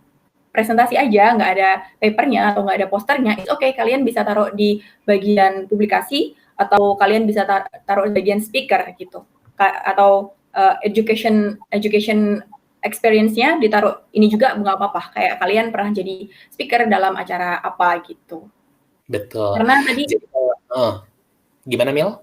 presentasi aja, nggak ada papernya atau nggak ada posternya, it's okay, kalian bisa taruh di bagian publikasi atau kalian bisa taruh di bagian speaker gitu, atau education experience-nya ditaruh ini juga nggak apa-apa, kayak kalian pernah jadi speaker dalam acara apa gitu. Betul. Karena tadi gimana Mil?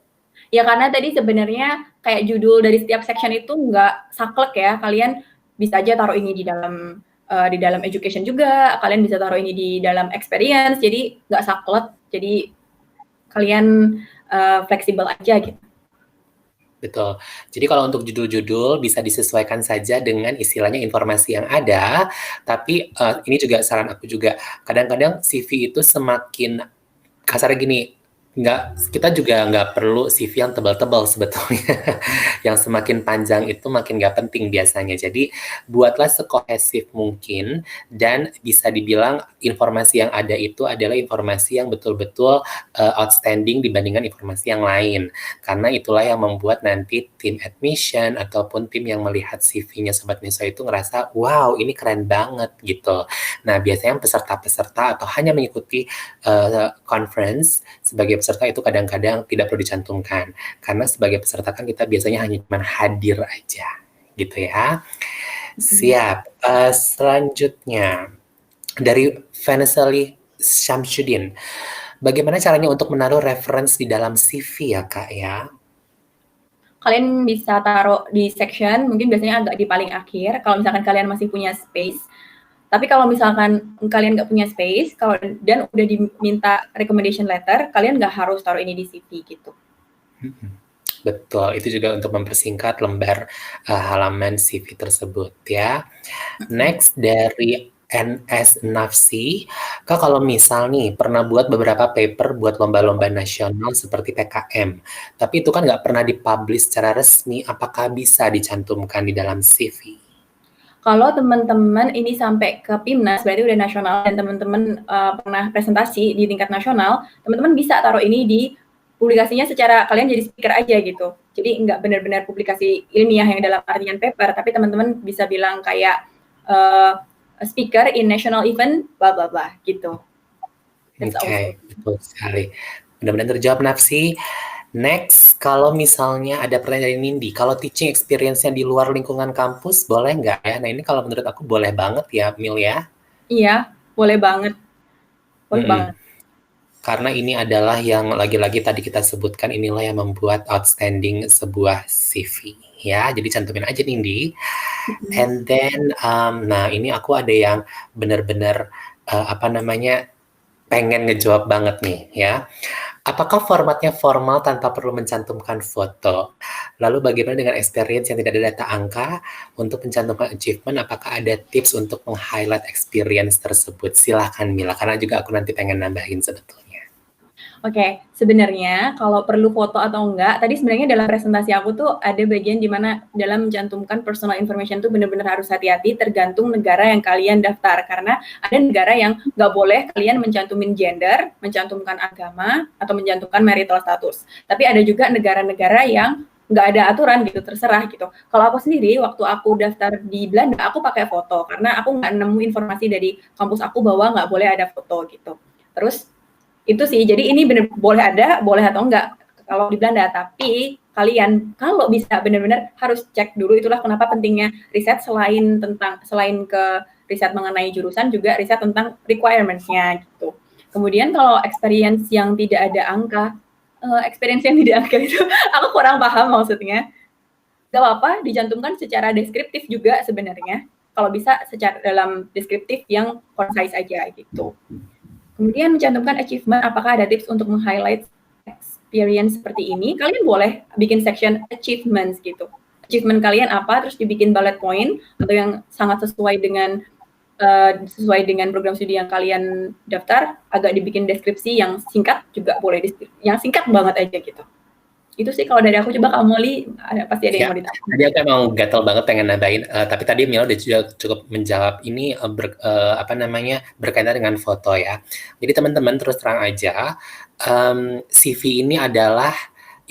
Ya karena tadi sebenarnya kayak judul dari setiap section itu nggak saklek ya, kalian bisa aja taruh ini di dalam education juga, kalian bisa taruh ini di dalam experience, jadi nggak saklek, jadi kalian fleksibel aja gitu. Betul. Jadi kalau untuk judul-judul bisa disesuaikan saja dengan istilahnya informasi yang ada, tapi ini juga saran aku juga, kadang-kadang CV itu semakin kasar gini, kita juga nggak perlu CV yang tebal-tebal sebetulnya. Yang semakin panjang itu makin nggak penting biasanya. Jadi buatlah sekohesif mungkin, dan bisa dibilang informasi yang ada itu adalah informasi yang betul-betul outstanding dibandingkan informasi yang lain. Karena itulah yang membuat nanti tim admission ataupun tim yang melihat CV-nya Sobat Neso itu ngerasa, wow ini keren banget gitu. Nah biasanya peserta-peserta atau hanya mengikuti conference sebagai peserta itu kadang-kadang tidak perlu dicantumkan. Karena sebagai peserta kan kita biasanya hanya cuma hadir aja, gitu ya. Siap. Selanjutnya dari Vanessa Syamsuddin. Bagaimana caranya untuk menaruh reference di dalam CV ya, Kak ya? Kalian bisa taruh di section, mungkin biasanya agak di paling akhir, kalau misalkan kalian masih punya space. Tapi kalau misalkan kalian nggak punya space, dan udah diminta recommendation letter, kalian nggak harus taruh ini di CV gitu. Betul, itu juga untuk mempersingkat lembar halaman CV tersebut ya. Next dari NS Nafsi, Kak kalau misal nih pernah buat beberapa paper buat lomba-lomba nasional seperti PKM, tapi itu kan nggak pernah dipublish secara resmi, apakah bisa dicantumkan di dalam CV? Kalau teman-teman ini sampai ke PIMNAS, berarti udah nasional dan teman-teman pernah presentasi di tingkat nasional, teman-teman bisa taruh ini di publikasinya secara kalian jadi speaker aja gitu. Jadi nggak benar-benar publikasi ilmiah yang dalam artian paper, tapi teman-teman bisa bilang kayak speaker in national event, bla bla bla gitu. Oke, betul sekali. Benar-benar terjawab Nafsi. Next, kalau misalnya ada pertanyaan dari Nindi, kalau teaching experience-nya di luar lingkungan kampus, boleh nggak ya? Nah ini kalau menurut aku boleh banget ya, Mil ya? Iya, boleh banget. Boleh banget. Karena ini adalah yang lagi-lagi tadi kita sebutkan, inilah yang membuat outstanding sebuah CV. Ya, jadi cantumin aja Nindi. And then, nah ini aku ada yang benar-benar pengen ngejawab banget nih ya. Apakah formatnya formal tanpa perlu mencantumkan foto? Lalu bagaimana dengan experience yang tidak ada data angka untuk mencantumkan achievement? Apakah ada tips untuk meng-highlight experience tersebut? Silahkan Mila, karena juga aku nanti pengen nambahin sebetulnya. Oke, sebenarnya kalau perlu foto atau enggak, tadi sebenarnya dalam presentasi aku tuh ada bagian di mana dalam mencantumkan personal information tuh benar-benar harus hati-hati tergantung negara yang kalian daftar. Karena ada negara yang nggak boleh kalian mencantumin gender, mencantumkan agama, atau mencantumkan marital status. Tapi ada juga negara-negara yang nggak ada aturan gitu, terserah gitu. Kalau aku sendiri, waktu aku daftar di Belanda, aku pakai foto karena aku nggak nemu informasi dari kampus aku bahwa nggak boleh ada foto gitu. Terus itu sih, jadi ini bener boleh ada, boleh atau enggak kalau di Belanda, tapi kalian kalau bisa benar-benar harus cek dulu, itulah kenapa pentingnya riset selain ke riset mengenai jurusan, juga riset tentang requirements-nya gitu. Kemudian kalau experience yang tidak ada angka, itu aku kurang paham maksudnya. Gak apa-apa, dicantumkan secara deskriptif juga sebenarnya, kalau bisa secara dalam deskriptif yang concise aja gitu. Kemudian mencantumkan achievement, apakah ada tips untuk meng-highlight experience seperti ini? Kalian boleh bikin section achievements gitu. Achievement kalian apa, terus dibikin bullet point, atau yang sangat sesuai dengan program studi yang kalian daftar, agak dibikin deskripsi yang singkat juga boleh, yang singkat banget aja gitu. Itu sih kalau dari aku. Coba Kak Molly, pasti ada yang mau ditanya. Tadi aku emang gatel banget pengen nambahin, tapi tadi Mila udah cukup menjawab ini berkaitan dengan foto ya. Jadi teman-teman terus terang aja, CV ini adalah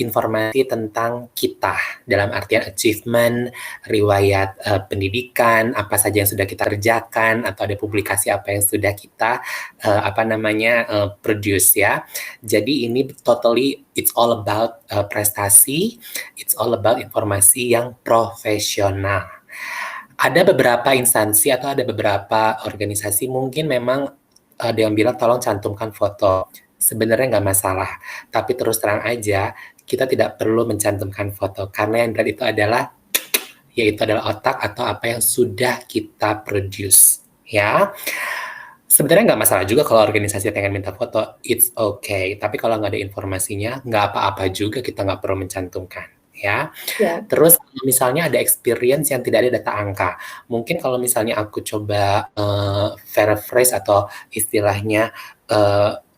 informasi tentang kita dalam artian achievement, riwayat pendidikan, apa saja yang sudah kita kerjakan, atau ada publikasi apa yang sudah kita produce ya. Jadi ini totally it's all about prestasi, it's all about informasi yang profesional. Ada beberapa instansi atau ada beberapa organisasi mungkin memang ada yang bilang tolong cantumkan foto. Sebenarnya nggak masalah, tapi terus terang aja kita tidak perlu mencantumkan foto karena yang tadi itu adalah otak atau apa yang sudah kita produce ya. Sebenarnya nggak masalah juga kalau organisasi pengen minta foto, it's okay. Tapi kalau nggak ada informasinya, nggak apa-apa juga kita nggak perlu mencantumkan ya. Terus misalnya ada experience yang tidak ada data angka. Mungkin kalau misalnya aku coba paraphrase atau istilahnya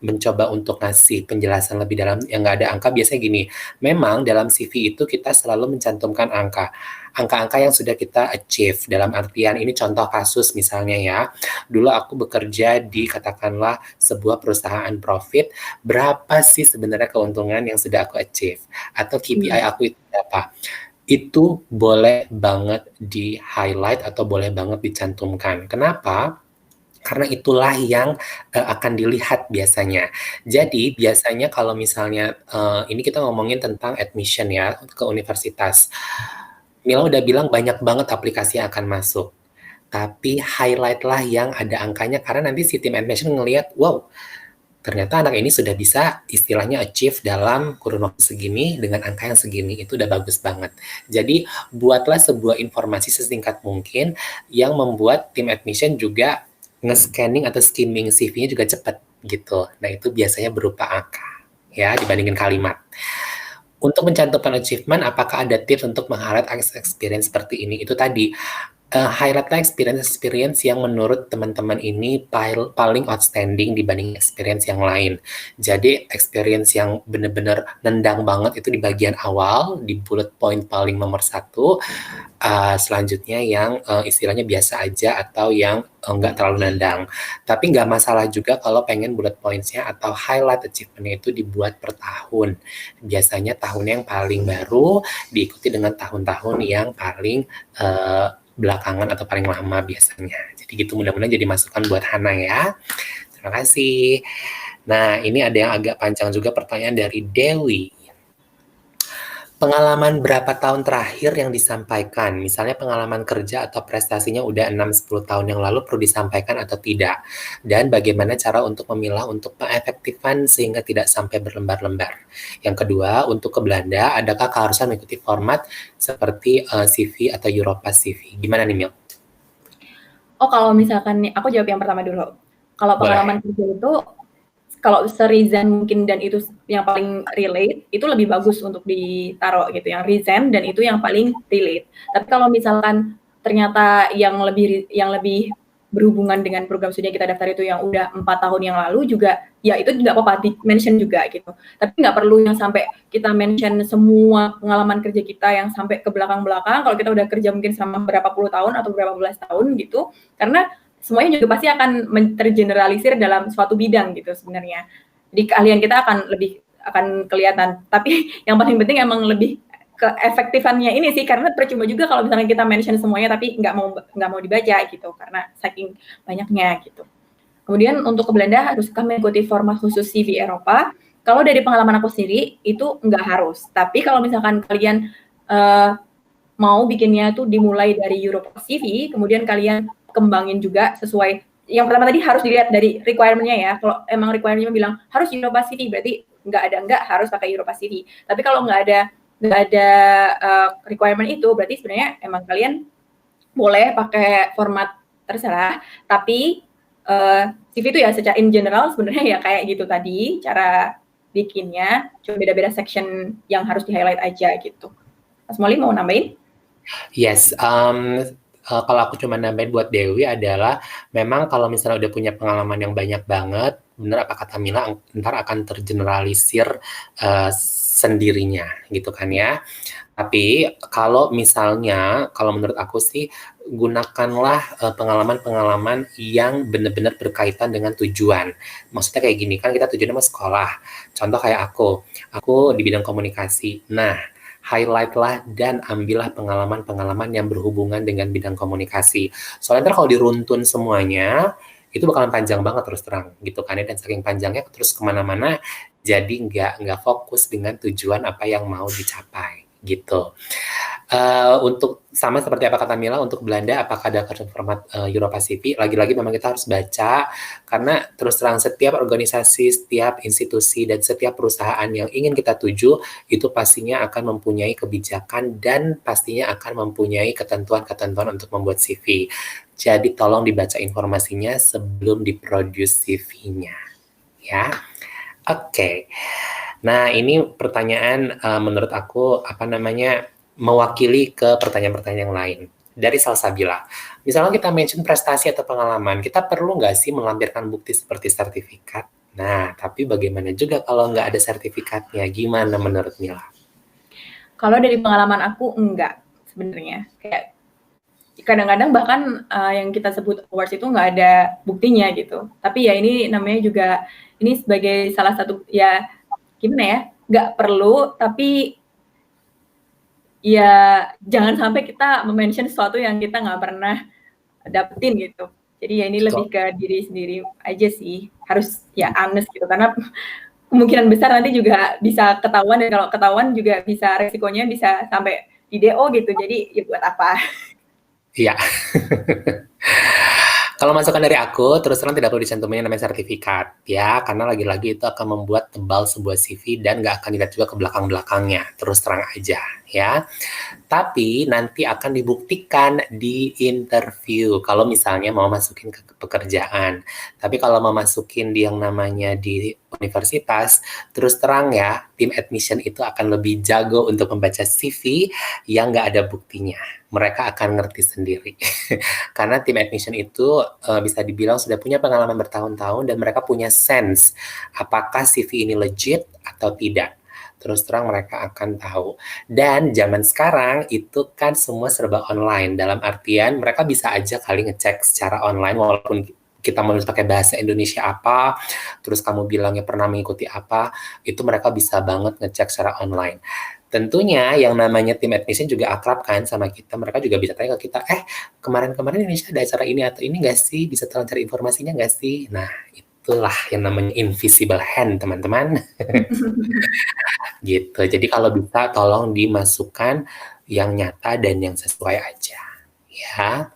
mencoba untuk ngasih penjelasan lebih dalam yang nggak ada angka, biasanya gini, memang dalam CV itu kita selalu mencantumkan angka-angka yang sudah kita achieve, dalam artian ini contoh kasus misalnya ya, dulu aku bekerja di katakanlah sebuah perusahaan profit, berapa sih sebenarnya keuntungan yang sudah aku achieve, atau KPI aku itu berapa, itu boleh banget di highlight atau boleh banget dicantumkan. Kenapa? Karena itulah yang akan dilihat biasanya. Jadi biasanya kalau misalnya ini kita ngomongin tentang admission ya ke universitas. Mila udah bilang banyak banget aplikasi yang akan masuk. Tapi highlight-lah yang ada angkanya karena nanti si tim admission ngelihat, wow, ternyata anak ini sudah bisa istilahnya achieve dalam kurun waktu segini dengan angka yang segini, itu udah bagus banget. Jadi buatlah sebuah informasi sesingkat mungkin yang membuat tim admission juga nge-scanning atau skimming CV-nya juga cepat gitu. Nah itu biasanya berupa angka ya dibandingin kalimat. Untuk mencantumkan achievement, apakah ada tips untuk meng-highlight experience seperti ini? Itu tadi, highlight-lah experience yang menurut teman-teman ini paling outstanding dibanding experience yang lain. Jadi experience yang benar-benar nendang banget itu di bagian awal, di bullet point paling nomor 1, selanjutnya yang istilahnya biasa aja atau yang nggak terlalu nendang. Tapi nggak masalah juga kalau pengen bullet points-nya atau highlight achievement-nya itu dibuat per tahun. Biasanya tahun yang paling baru diikuti dengan tahun-tahun yang paling belakangan atau paling lama biasanya. Jadi gitu, mudah-mudahan jadi masukan buat Hana ya. Terima kasih. Nah, ini ada yang agak panjang juga pertanyaan dari Dewi. Pengalaman berapa tahun terakhir yang disampaikan? Misalnya pengalaman kerja atau prestasinya udah 6-10 tahun yang lalu perlu disampaikan atau tidak? Dan bagaimana cara untuk memilah untuk pengefektifan sehingga tidak sampai berlembar-lembar? Yang kedua, untuk ke Belanda, adakah keharusan mengikuti format seperti CV atau Europass CV? Gimana nih, Mil? Oh, kalau misalkan nih, aku jawab yang pertama dulu. Kalau Boleh. pengalaman kerja itu, kalau se-resign mungkin dan itu yang paling relate, itu lebih bagus untuk ditaruh gitu, yang resign dan itu yang paling relate. Tapi kalau misalkan ternyata yang lebih berhubungan dengan program studi yang kita daftar itu yang udah 4 tahun yang lalu juga, ya itu nggak apa-apa di-mention juga gitu. Tapi nggak perlu yang sampai kita mention semua pengalaman kerja kita yang sampai ke belakang-belakang, kalau kita udah kerja mungkin selama berapa puluh tahun atau berapa belas tahun gitu, karena semuanya juga pasti akan tergeneralisir dalam suatu bidang gitu sebenarnya. Jadi keahlian kita akan kelihatan. Tapi yang paling penting emang lebih keefektifannya ini sih, karena percuma juga kalau misalnya kita mention semuanya tapi nggak mau dibaca gitu karena saking banyaknya gitu. Kemudian untuk ke Belanda haruskah mengikuti format khusus CV Eropa? Kalau dari pengalaman aku sendiri itu nggak harus. Tapi kalau misalkan kalian mau bikinnya tuh dimulai dari Europa CV, kemudian kalian kembangin juga sesuai yang pertama tadi harus dilihat dari requirement-nya ya. Kalau emang requirement-nya bilang harus Europa CV, berarti nggak harus pakai Europa CV. Tapi kalau nggak ada requirement itu, berarti sebenarnya emang kalian boleh pakai format terserah. Tapi CV itu ya secara in general sebenarnya ya kayak gitu tadi cara bikinnya, cuma beda-beda section yang harus di-highlight aja gitu. Mas Molly mau nambahin? Yes, kalau aku cuma nambahin buat Dewi adalah memang kalau misalnya udah punya pengalaman yang banyak banget, bener apa kata Mila, ntar akan tergeneralisir sendirinya gitu kan ya. Tapi kalau misalnya, kalau menurut aku sih, gunakanlah pengalaman-pengalaman yang benar-benar berkaitan dengan tujuan. Maksudnya kayak gini, kan kita tujuannya mau sekolah. Contoh kayak aku di bidang komunikasi. Nah, highlight-lah dan ambillah pengalaman-pengalaman yang berhubungan dengan bidang komunikasi. Soalnya ntar kalau diruntun semuanya, itu bakalan panjang banget terus terang gitu kan ya, dan saking panjangnya terus kemana-mana, jadi nggak fokus dengan tujuan apa yang mau dicapai gitu. Untuk sama seperti apa kata Mila, untuk Belanda apakah ada format Europa CV? Lagi-lagi memang kita harus baca karena terus terang setiap organisasi, setiap institusi dan setiap perusahaan yang ingin kita tuju itu pastinya akan mempunyai kebijakan dan pastinya akan mempunyai ketentuan-ketentuan untuk membuat CV. Jadi tolong dibaca informasinya sebelum diproduce CV-nya. Ya. Oke. Nah, ini pertanyaan menurut aku mewakili ke pertanyaan-pertanyaan yang lain. Dari Salsabila, misalnya kita mention prestasi atau pengalaman, kita perlu nggak sih melampirkan bukti seperti sertifikat? Nah, tapi bagaimana juga kalau nggak ada sertifikatnya? Gimana menurut Mila? Kalau dari pengalaman aku enggak sebenarnya. Kayak kadang-kadang bahkan yang kita sebut awards itu nggak ada buktinya gitu. Tapi ya ini namanya juga ini sebagai salah satu ya gimana ya, nggak perlu tapi ya jangan sampai kita mention sesuatu yang kita nggak pernah dapetin gitu. Jadi ya ini lebih ke diri sendiri aja sih, harus ya honest gitu, karena kemungkinan besar nanti juga bisa ketahuan, dan kalau ketahuan juga bisa resikonya bisa sampai di DO gitu, jadi ya buat apa. Iya. Kalau masukan dari aku, terus terang tidak perlu dicantumin yang namanya sertifikat, ya, karena lagi-lagi itu akan membuat tebal sebuah CV dan nggak akan dilihat juga ke belakang-belakangnya, terus terang aja, ya. Tapi nanti akan dibuktikan di interview kalau misalnya mau masukin ke pekerjaan. Tapi kalau mau masukin di yang namanya di universitas, terus terang ya, tim admission itu akan lebih jago untuk membaca CV yang nggak ada buktinya. Mereka akan ngerti sendiri. Karena tim admission itu bisa dibilang sudah punya pengalaman bertahun-tahun dan mereka punya sense apakah CV ini legit atau tidak. Terus terang mereka akan tahu. Dan zaman sekarang itu kan semua serba online. Dalam artian mereka bisa aja kali ngecek secara online walaupun kita menulis pakai bahasa Indonesia apa, terus kamu bilangnya pernah mengikuti apa, itu mereka bisa banget ngecek secara online. Tentunya yang namanya tim admission juga akrab kan sama kita, mereka juga bisa tanya ke kita, kemarin-kemarin Indonesia ada acara ini atau ini nggak sih, bisa tolong cari informasinya nggak sih? Nah, itulah yang namanya invisible hand, teman-teman. Gitu. Jadi kalau bisa tolong dimasukkan yang nyata dan yang sesuai aja, ya.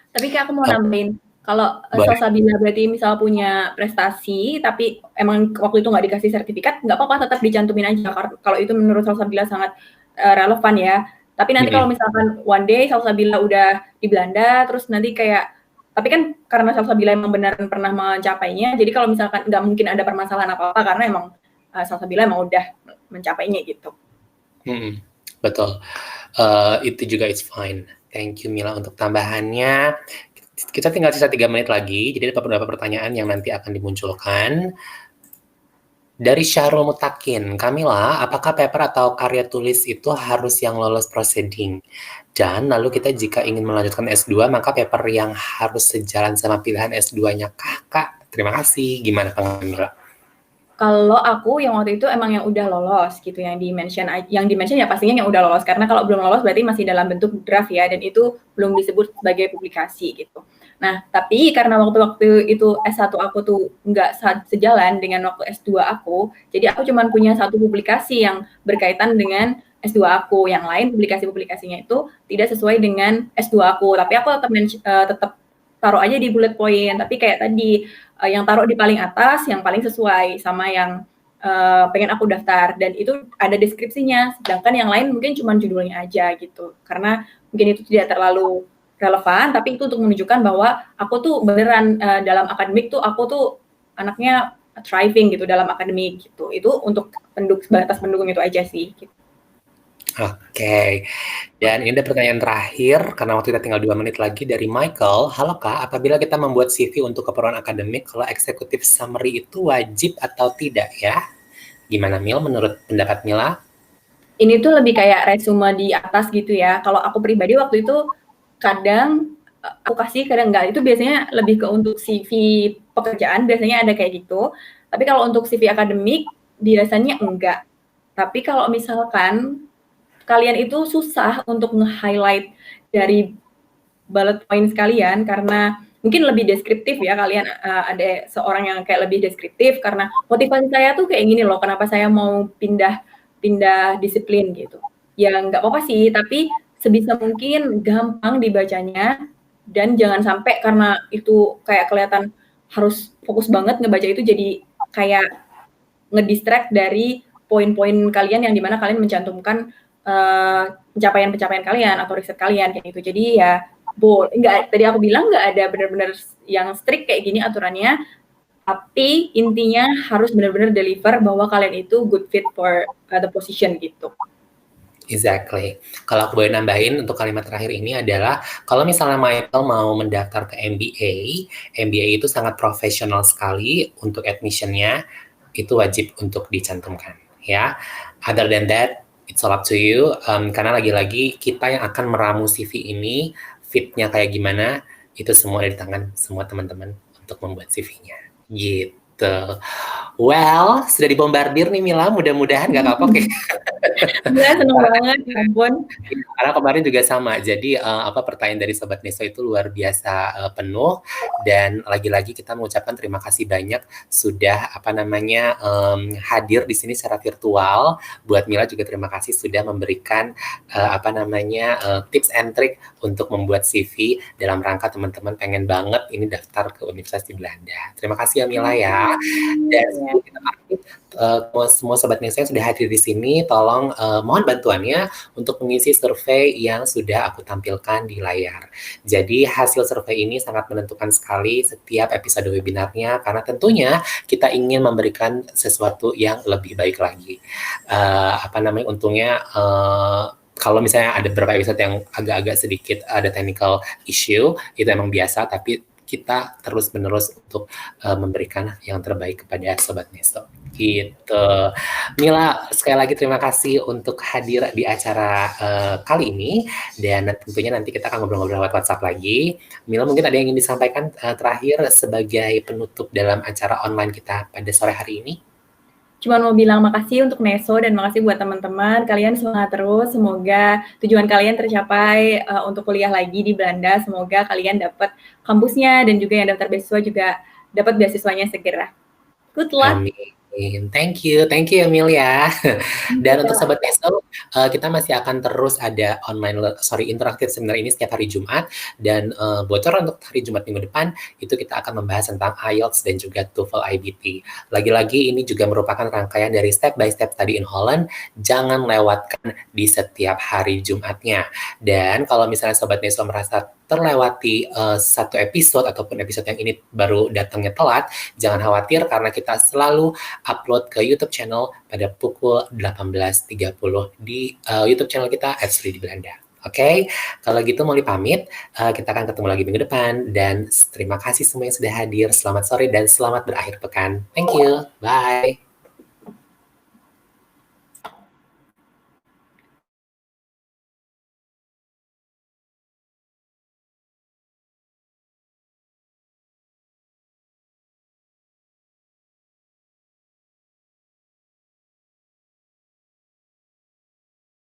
Tapi Kak, aku mau nambahin, kalau Salsabila berarti misal punya prestasi, tapi emang waktu itu nggak dikasih sertifikat, nggak apa-apa, tetap dicantumin aja. Kalau itu menurut Salsabila sangat relevan ya. Tapi nanti kalau misalkan one day Salsabila udah di Belanda, terus nanti kayak, tapi kan karena Salsabila emang beneran pernah mencapainya, jadi kalau misalkan nggak mungkin ada permasalahan apa-apa, karena emang Salsabila emang udah mencapainya gitu. Betul. Itu juga it's fine. Thank you Mila untuk tambahannya. Kita tinggal sisa 3 menit lagi, jadi ada beberapa pertanyaan yang nanti akan dimunculkan. Dari Syahrul Mutakin, Kamila, apakah paper atau karya tulis itu harus yang lolos proceeding? Dan lalu kita jika ingin melanjutkan S2, maka paper yang harus sejalan sama pilihan S2-nya kah, Kak? Terima kasih. Gimana, Kamila? Kalau aku yang waktu itu emang yang udah lolos gitu, yang di-mention ya pastinya yang udah lolos, karena kalau belum lolos berarti masih dalam bentuk draft ya, dan itu belum disebut sebagai publikasi gitu. Nah, tapi karena waktu itu S1 aku tuh nggak sejalan dengan waktu S2 aku, jadi aku cuma punya satu publikasi yang berkaitan dengan S2 aku, yang lain publikasi-publikasinya itu tidak sesuai dengan S2 aku, tapi aku tetap taruh aja di bullet point, tapi kayak tadi, yang taruh di paling atas, yang paling sesuai sama yang pengen aku daftar, dan itu ada deskripsinya, sedangkan yang lain mungkin cuma judulnya aja gitu, karena mungkin itu tidak terlalu relevan, tapi itu untuk menunjukkan bahwa aku tuh beneran dalam akademik tuh aku tuh anaknya thriving gitu dalam akademik gitu. Itu untuk batas pendukung itu aja sih. Gitu. Oke, dan ini ada pertanyaan terakhir, karena waktu kita tinggal 2 menit lagi dari Michael. Halo Kak, apabila kita membuat CV untuk keperluan akademik, kalau executive summary itu wajib atau tidak ya? Gimana Mil, menurut pendapat Mila? Ini tuh lebih kayak resume di atas gitu ya. Kalau aku pribadi waktu itu kadang aku kasih, kadang enggak. Itu biasanya lebih ke untuk CV pekerjaan, biasanya ada kayak gitu. Tapi kalau untuk CV akademik, biasanya enggak. Tapi kalau misalkan kalian itu susah untuk nge-highlight dari bullet points kalian, karena mungkin lebih deskriptif ya, kalian ada seorang yang kayak lebih deskriptif, karena motivasi saya tuh kayak gini loh, kenapa saya mau pindah disiplin gitu. Ya nggak apa-apa sih, tapi sebisa mungkin gampang dibacanya, dan jangan sampai karena itu kayak kelihatan harus fokus banget ngebaca itu, jadi kayak ngedistract dari poin-poin kalian yang dimana kalian mencantumkan pencapaian-pencapaian kalian atau riset kalian kayak gitu. Jadi ya enggak, tadi aku bilang nggak ada benar-benar yang strict kayak gini aturannya, tapi intinya harus benar-benar deliver bahwa kalian itu good fit for the position gitu. Exactly. Kalau aku boleh nambahin untuk kalimat terakhir ini adalah, kalau misalnya Michael mau mendaftar ke MBA, MBA itu sangat profesional sekali untuk admission-nya, itu wajib untuk dicantumkan, ya. Other than that, it's all up to you, karena lagi-lagi kita yang akan meramu CV ini, fit-nya kayak gimana, itu semua ada di tangan semua teman-teman untuk membuat CV-nya, gitu. Well, sudah dibombardir nih Mila, mudah-mudahan nggak kapok ya. Iya, seneng Karena banget, ya ampun. karena kemarin juga sama. Jadi, pertanyaan dari Sobat Neso itu luar biasa, penuh dan lagi-lagi kita mengucapkan terima kasih banyak sudah, hadir di sini secara virtual. Buat Mila juga terima kasih sudah memberikan, tips and trick untuk membuat CV dalam rangka teman-teman pengen banget ini daftar ke universitas di Belanda. Terima kasih ya Mila ya. Dan Iya. sebelum kita pamit, semua Sobat Neso yang sudah hadir di sini, tolong, mohon bantuannya untuk mengisi survei yang sudah aku tampilkan di layar. Jadi hasil survei ini sangat menentukan sekali setiap episode webinarnya, karena tentunya kita ingin memberikan sesuatu yang lebih baik lagi. Untungnya, kalau misalnya ada beberapa episode yang agak-agak sedikit ada technical issue, itu emang biasa, tapi kita terus-menerus untuk memberikan yang terbaik kepada Sobat Neso. Gitu. Mila, sekali lagi terima kasih untuk hadir di acara kali ini, dan tentunya nanti kita akan ngobrol-ngobrol lewat WhatsApp lagi. Mila, mungkin ada yang ingin disampaikan terakhir sebagai penutup dalam acara online kita pada sore hari ini? Cuman mau bilang makasih untuk Neso dan makasih buat teman-teman. Kalian semangat terus. Semoga tujuan kalian tercapai untuk kuliah lagi di Belanda. Semoga kalian dapat kampusnya dan juga yang daftar beasiswa juga dapat beasiswanya segera. Good luck. Amin. Thank you Emil ya. Dan untuk Sobat Neso, kita masih akan terus ada interaktif seminar ini setiap hari Jumat, dan bocoran untuk hari Jumat minggu depan itu kita akan membahas tentang IELTS dan juga TOEFL IBT. Lagi-lagi ini juga merupakan rangkaian dari step by step tadi in Holland, jangan lewatkan di setiap hari Jumatnya. Dan kalau misalnya Sobat Neso merasa terlewati satu episode ataupun episode yang ini baru datangnya telat, jangan khawatir karena kita selalu upload ke YouTube channel pada pukul 18.30 di YouTube channel kita @Studi di Belanda. Oke, kalau gitu Molly pamit, kita akan ketemu lagi minggu depan, dan terima kasih semua yang sudah hadir. Selamat sore dan selamat berakhir pekan. Thank you, bye.